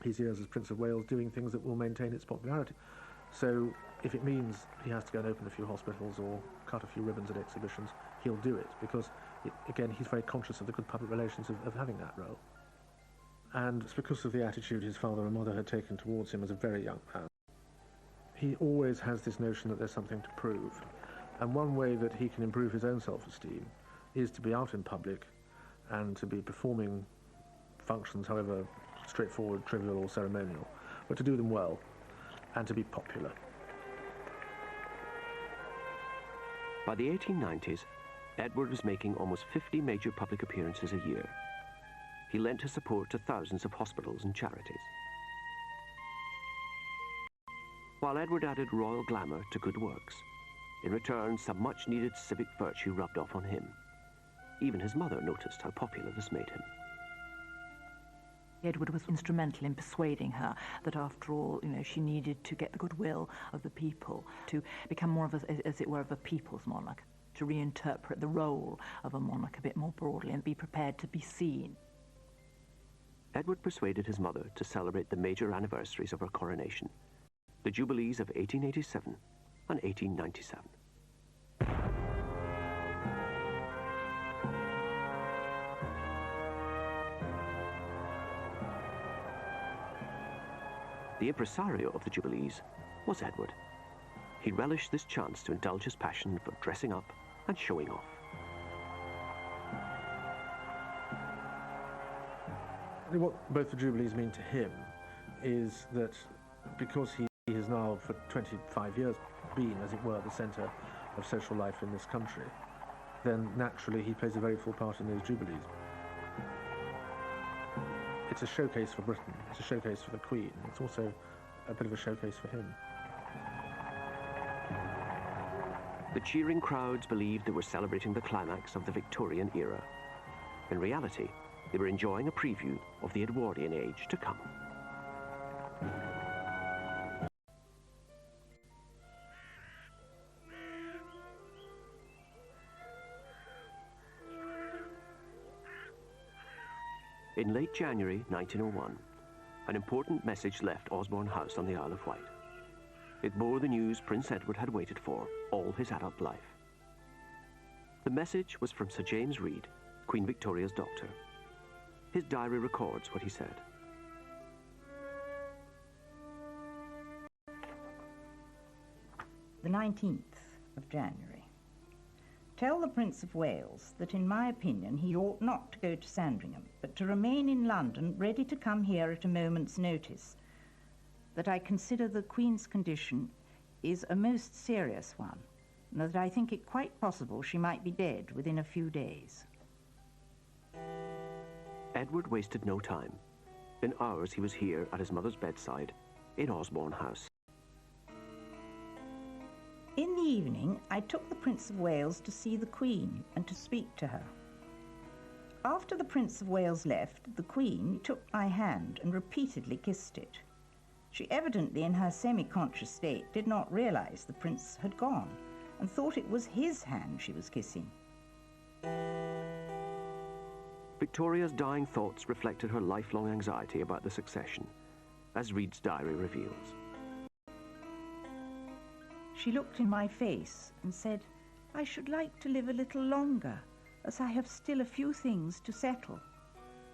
his years as Prince of Wales doing things that will maintain its popularity. So if it means he has to go and open a few hospitals or cut a few ribbons at exhibitions, he'll do it, because, again, he's very conscious of the good public relations of having that role. And it's because of the attitude his father and mother had taken towards him as a very young man. He always has this notion that there's something to prove. And one way that he can improve his own self-esteem is to be out in public and to be performing functions, however straightforward, trivial or ceremonial, but to do them well and to be popular. By the 1890s, Edward was making almost 50 major public appearances a year. He lent his support to thousands of hospitals and charities. While Edward added royal glamour to good works, in return, some much-needed civic virtue rubbed off on him. Even his mother noticed how popular this made him. Edward was instrumental in persuading her that, after all, she needed to get the goodwill of the people, to become more of a, as it were, of a people's monarch, to reinterpret the role of a monarch a bit more broadly and be prepared to be seen. Edward persuaded his mother to celebrate the major anniversaries of her coronation, the Jubilees of 1887 and 1897. The impresario of the Jubilees was Edward. He relished this chance to indulge his passion for dressing up and showing off. What both the Jubilees mean to him is that because he has now for 25 years been, as it were, the centre of social life in this country, then naturally he plays a very full part in those Jubilees. It's a showcase for Britain, it's a showcase for the Queen, it's also a bit of a showcase for him. The cheering crowds believed they were celebrating the climax of the Victorian era. In reality, they were enjoying a preview of the Edwardian age to come. In late January 1901, an important message left Osborne House on the Isle of Wight. It bore the news Prince Edward had waited for all his adult life. The message was from Sir James Reed, Queen Victoria's doctor. His diary records what he said. The 19th of January. Tell the Prince of Wales that in my opinion he ought not to go to Sandringham, but to remain in London, ready to come here at a moment's notice. That I consider the Queen's condition is a most serious one, and that I think it quite possible she might be dead within a few days. Edward wasted no time. In hours he was here at his mother's bedside in Osborne House. In the evening, I took the Prince of Wales to see the Queen and to speak to her. After the Prince of Wales left, the Queen took my hand and repeatedly kissed it. She evidently, in her semi-conscious state, did not realize the Prince had gone and thought it was his hand she was kissing. Victoria's dying thoughts reflected her lifelong anxiety about the succession, as Reed's diary reveals. She looked in my face and said, I should like to live a little longer, as I have still a few things to settle.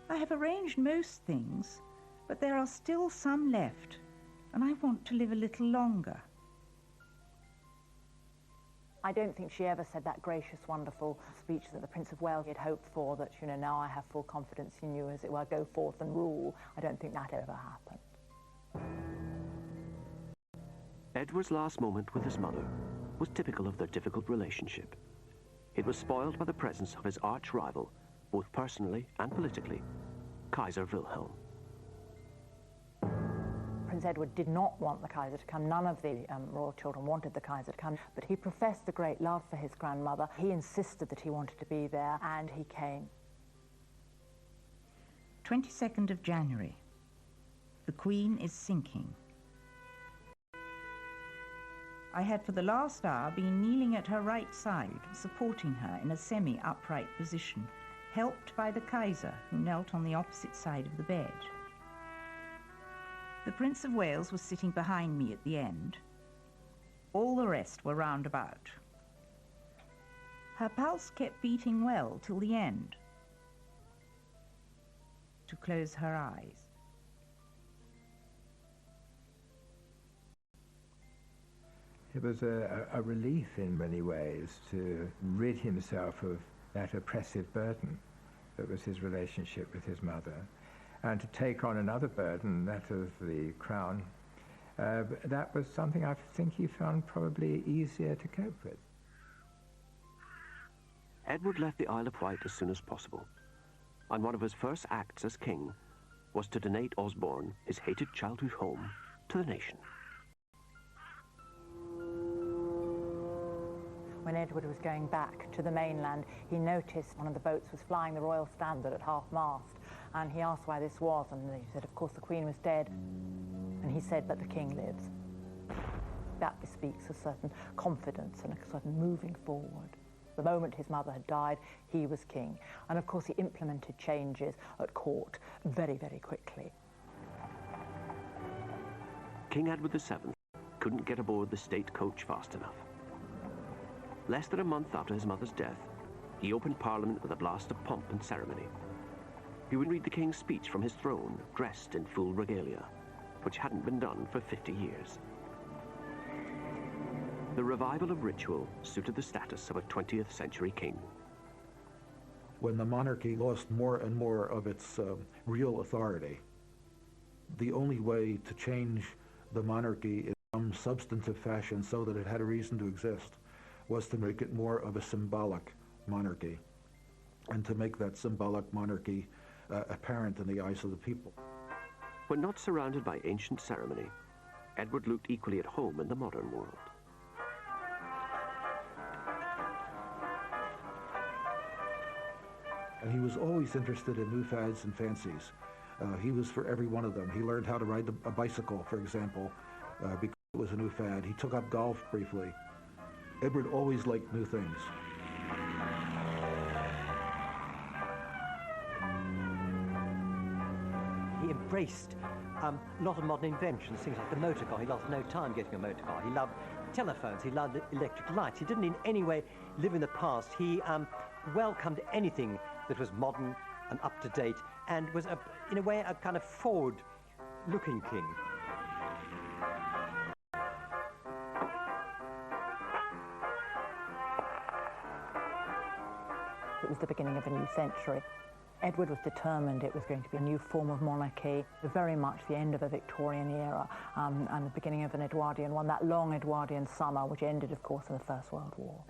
I have arranged most things, but there are still some left, and I want to live a little longer. I don't think she ever said that gracious, wonderful speech that the Prince of Wales had hoped for, that, now I have full confidence in you, as it were, go forth and rule. I don't think that ever happened. Edward's last moment with his mother was typical of their difficult relationship. It was spoiled by the presence of his arch-rival, both personally and politically, Kaiser Wilhelm. Prince Edward did not want the Kaiser to come. None of the royal children wanted the Kaiser to come, but he professed a great love for his grandmother. He insisted that he wanted to be there, and he came. 22nd of January. The Queen is sinking. I had for the last hour been kneeling at her right side, supporting her in a semi-upright position, helped by the Kaiser, who knelt on the opposite side of the bed. The Prince of Wales was sitting behind me at the end. All the rest were round about. Her pulse kept beating well till the end, to close her eyes. It was a relief in many ways to rid himself of that oppressive burden that was his relationship with his mother, and to take on another burden, that of the crown. That was something I think he found probably easier to cope with. Edward left the Isle of Wight as soon as possible, and one of his first acts as king was to donate Osborne, his hated childhood home, to the nation. When Edward was going back to the mainland, he noticed one of the boats was flying the royal standard at half-mast, and he asked why this was, and he said, of course, the Queen was dead. And he said, but the King lives. That bespeaks a certain confidence and a certain moving forward. The moment his mother had died, he was king. And of course, he implemented changes at court very, very quickly. King Edward VII couldn't get aboard the state coach fast enough. Less than a month after his mother's death, he opened Parliament with a blast of pomp and ceremony. He would read the King's speech from his throne, dressed in full regalia, which hadn't been done for 50 years. The revival of ritual suited the status of a 20th century king. When the monarchy lost more and more of its real authority, the only way to change the monarchy in some substantive fashion so that it had a reason to exist was to make it more of a symbolic monarchy, and to make that symbolic monarchy apparent in the eyes of the people. When not surrounded by ancient ceremony, Edward looked equally at home in the modern world. And he was always interested in new fads and fancies. He was for every one of them. He learned how to ride a bicycle, for example, because it was a new fad. He took up golf briefly. Edward always liked new things. He embraced a lot of modern inventions, things like the motor car. He lost no time getting a motor car. He loved telephones. He loved electric lights. He didn't in any way live in the past. He welcomed anything that was modern and up to date, and was, in a way, a kind of forward-looking king. It was the beginning of a new century. Edward was determined it was going to be a new form of monarchy, very much the end of the Victorian era and the beginning of an Edwardian one, that long Edwardian summer, which ended, of course, in the First World War.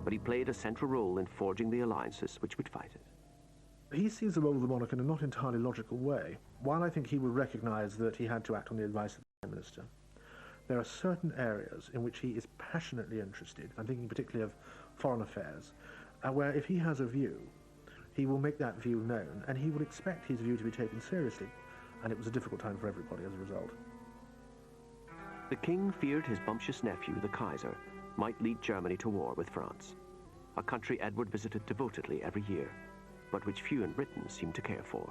But he played a central role in forging the alliances which would fight it. He sees the role of the monarch in a not entirely logical way. While I think he would recognise that he had to act on the advice of the Prime Minister, there are certain areas in which he is passionately interested. I'm thinking particularly of foreign affairs, where if he has a view, he will make that view known, and he would expect his view to be taken seriously. And it was a difficult time for everybody as a result. The king feared his bumptious nephew, the Kaiser, might lead Germany to war with France, a country Edward visited devotedly every year, but which few in Britain seemed to care for.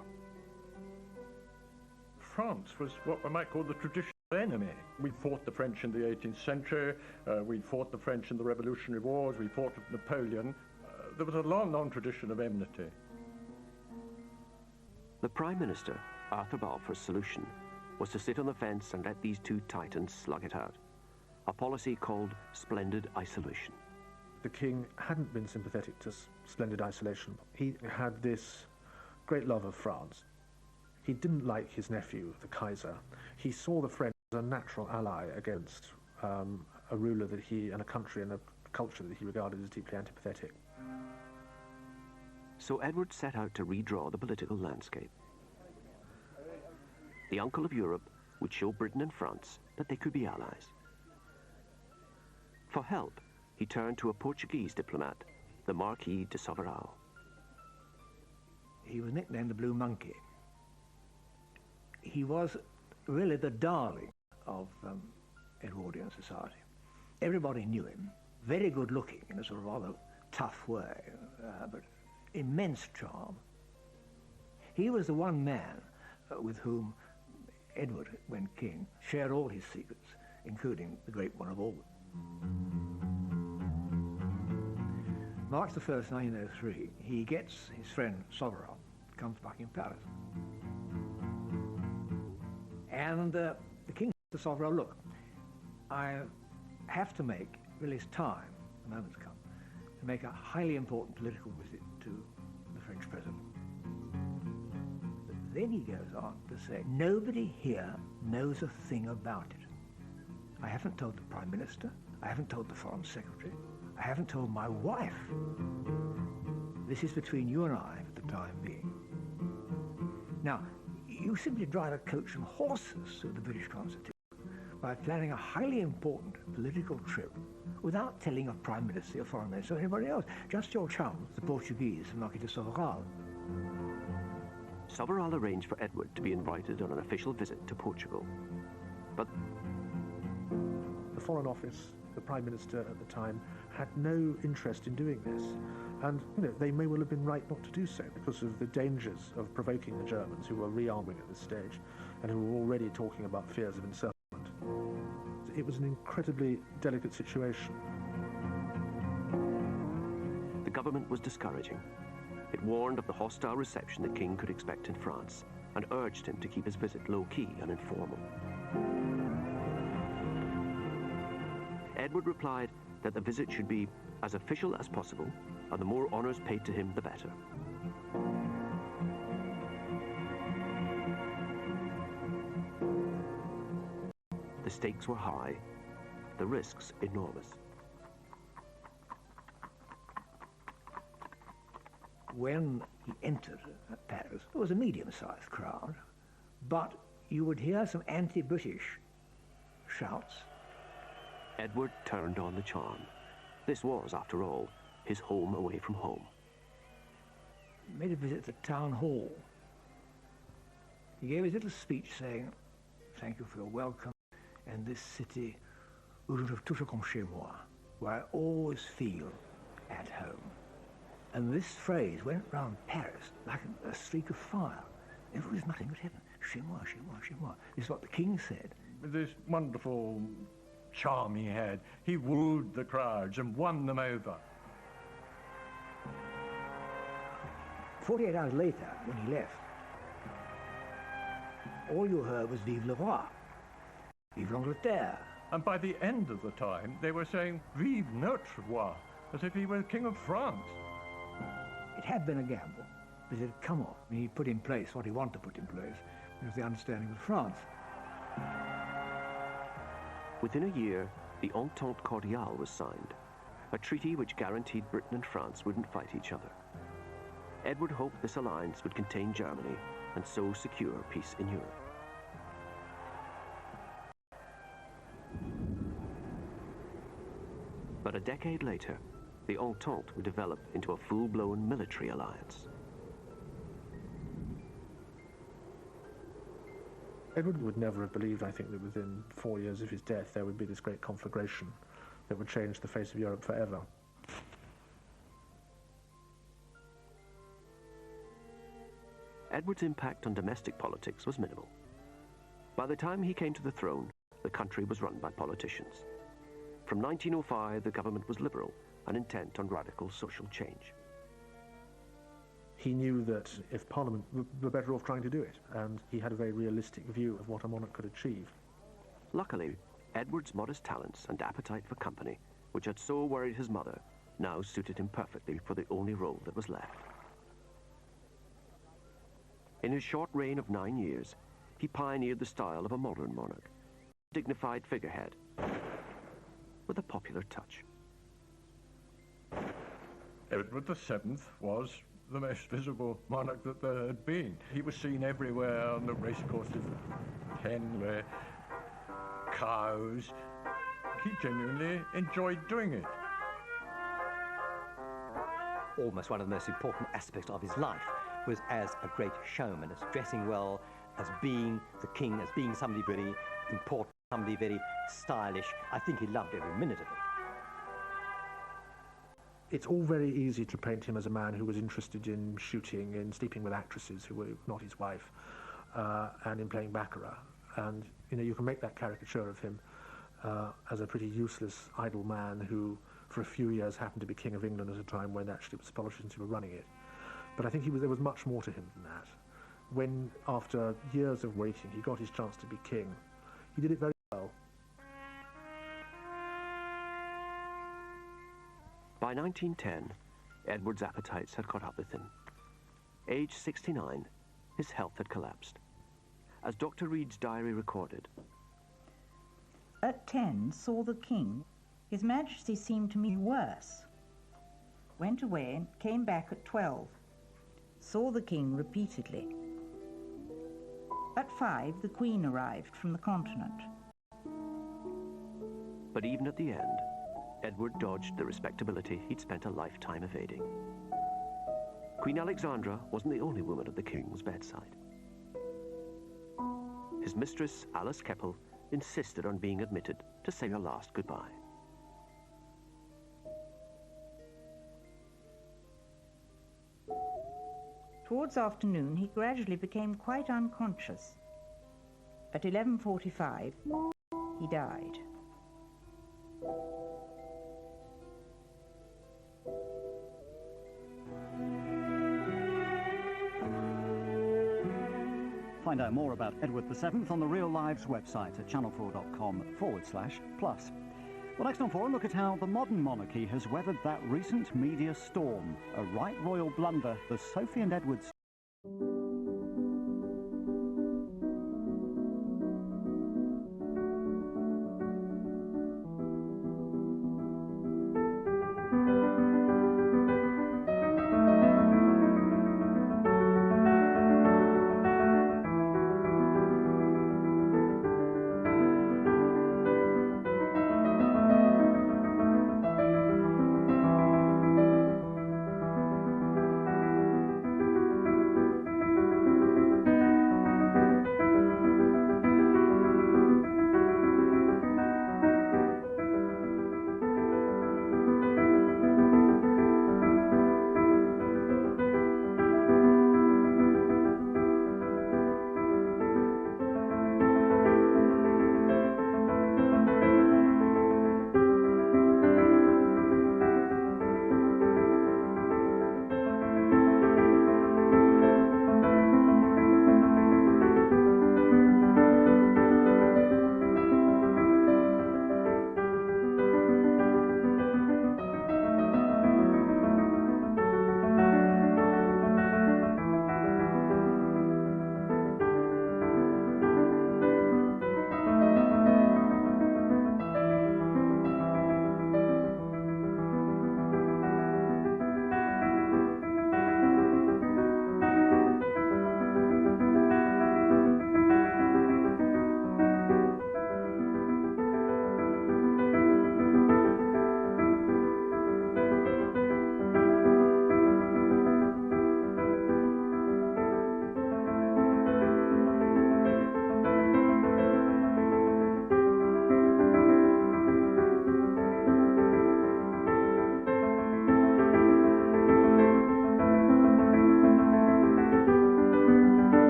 France was what we might call the traditional enemy. We fought the French in the 18th century, we fought the French in the Revolutionary Wars, we fought Napoleon. There was a long, long tradition of enmity. The Prime Minister, Arthur Balfour's solution was to sit on the fence and let these two titans slug it out, a policy called splendid isolation. The king hadn't been sympathetic to splendid isolation. He had this great love of France. He didn't like his nephew, the Kaiser. He saw the French as a natural ally against a ruler that he, and a country and a culture that he regarded as deeply antipathetic. So Edward set out to redraw the political landscape. The uncle of Europe would show Britain and France that they could be allies. For help, he turned to a Portuguese diplomat, the Marquis de Soberao. He was nicknamed the Blue Monkey. He was really the darling of Edwardian society. Everybody knew him, very good looking in a sort of rather tough way, but immense charm. He was the one man with whom Edward, when king, shared all his secrets, including the great one of all. March the 1st, 1903, he gets his friend Sovereign, comes to Buckingham Palace. And the king said to Sovereign, look, I have to make, really it's time, the moment's come, to make a highly important political visit to the French president. But then he goes on to say, nobody here knows a thing about it. I haven't told the Prime Minister, I haven't told the Foreign Secretary, I haven't told my wife. This is between you and I for the time being. Now, you simply drive a coach and horses through the British Constitution by planning a highly important political trip without telling a Prime Minister, a Foreign Minister, or anybody else. Just your chums, the Portuguese, the Marquis de Soveral. Soveral arranged for Edward to be invited on an official visit to Portugal. But the Foreign Office, the Prime Minister at the time, had no interest in doing this. And, you know, they may well have been right not to do so because of the dangers of provoking the Germans, who were rearming at this stage and who were already talking about fears of encirclement. It was an incredibly delicate situation. the government was discouraging. It warned of the hostile reception the king could expect in France and urged him to keep his visit low-key and informal. Edward replied that the visit should be as official as possible, and the more honours paid to him, the better. The stakes were high, the risks enormous. When he entered Paris, there was a medium-sized crowd, but you would hear some anti-British shouts. Edward turned on the charm. This was, after all, his home away from home. He made a visit to the town hall. He gave his little speech saying, "Thank you for your welcome, and this city où je trouve toujours comme chez moi, where I always feel at home." And this phrase went round Paris like a streak of fire. Everyone was nothing but heaven. Chez moi, chez moi, chez moi. This is what the king said. With this wonderful charm he had, he wooed the crowds and won them over. 48 hours later, when he left, all you heard was "Vive le roi," "Vive l'Angleterre." And by the end of the time, they were saying "Vive notre roi," as if he were King of France. It had been a gamble, but it had come off. He put in place what he wanted to put in place. It was the understanding with France. Within a year, the Entente Cordiale was signed, a treaty which guaranteed Britain and France wouldn't fight each other. Edward hoped this alliance would contain Germany and so secure peace in Europe. But a decade later, the Entente would develop into a full-blown military alliance. Edward would never have believed, I think, that within 4 years of his death there would be this great conflagration that would change the face of Europe forever. Edward's impact on domestic politics was minimal. By the time he came to the throne, the country was run by politicians. From 1905, the government was liberal and intent on radical social change. He knew that if Parliament were better off trying to do it, and he had a very realistic view of what a monarch could achieve. Luckily, Edward's modest talents and appetite for company, which had so worried his mother, now suited him perfectly for the only role that was left. In his short reign of 9 years, he pioneered the style of a modern monarch, a dignified figurehead, with a popular touch. Edward VII was the most visible monarch that there had been. He was seen everywhere on the racecourses, Henley, cows. He genuinely enjoyed doing it. Almost one of the most important aspects of his life was as a great showman, as dressing well, as being the king, as being somebody really important. somebody very stylish. I think he loved every minute of it. It's all very easy to paint him as a man who was interested in shooting, in sleeping with actresses who were not his wife, and in playing baccarat. And, you know, you can make that caricature of him as a pretty useless, idle man who, for a few years, happened to be King of England at a time when actually it was politicians who were running it. But I think there was much more to him than that. When, after years of waiting, he got his chance to be king, he did it very well. By 1910, Edward's appetites had caught up with him. Aged 69, his health had collapsed. As Dr. Reed's diary recorded, At 10, saw the king. His Majesty seemed to me worse. Went away and came back at 12. Saw the king repeatedly. At 5, the Queen arrived from the continent. but even at the end, Edward dodged the respectability he'd spent a lifetime evading. Queen Alexandra wasn't the only woman at the king's bedside. His mistress, Alice Keppel, insisted on being admitted to say her last goodbye. Towards afternoon, he gradually became quite unconscious. At 11:45, he died. Find out more about Edward VII on the Real Lives website at channel4.com/plus. Well, next on 4, look at how the modern monarchy has weathered that recent media storm. A right royal blunder, the Sophie and Edward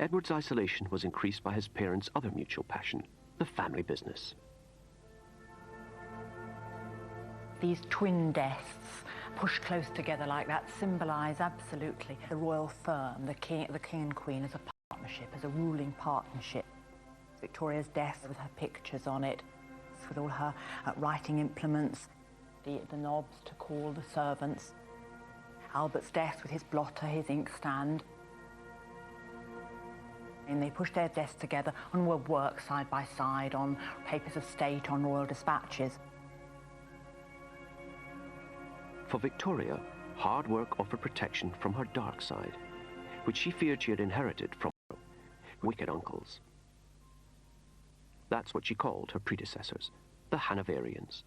Edward's isolation was increased by his parents' other mutual passion, the family business. These twin desks pushed close together like that symbolise absolutely the royal firm, the king and queen as a partnership, as a ruling partnership. Victoria's desk with her pictures on it, with all her writing implements, the knobs to call the servants, Albert's desk with his blotter, his inkstand. And they pushed their desks together and would work side by side on papers of state, on royal dispatches. For Victoria, hard work offered protection from her dark side, which she feared she had inherited from her wicked uncles. That's what she called her predecessors, the Hanoverians.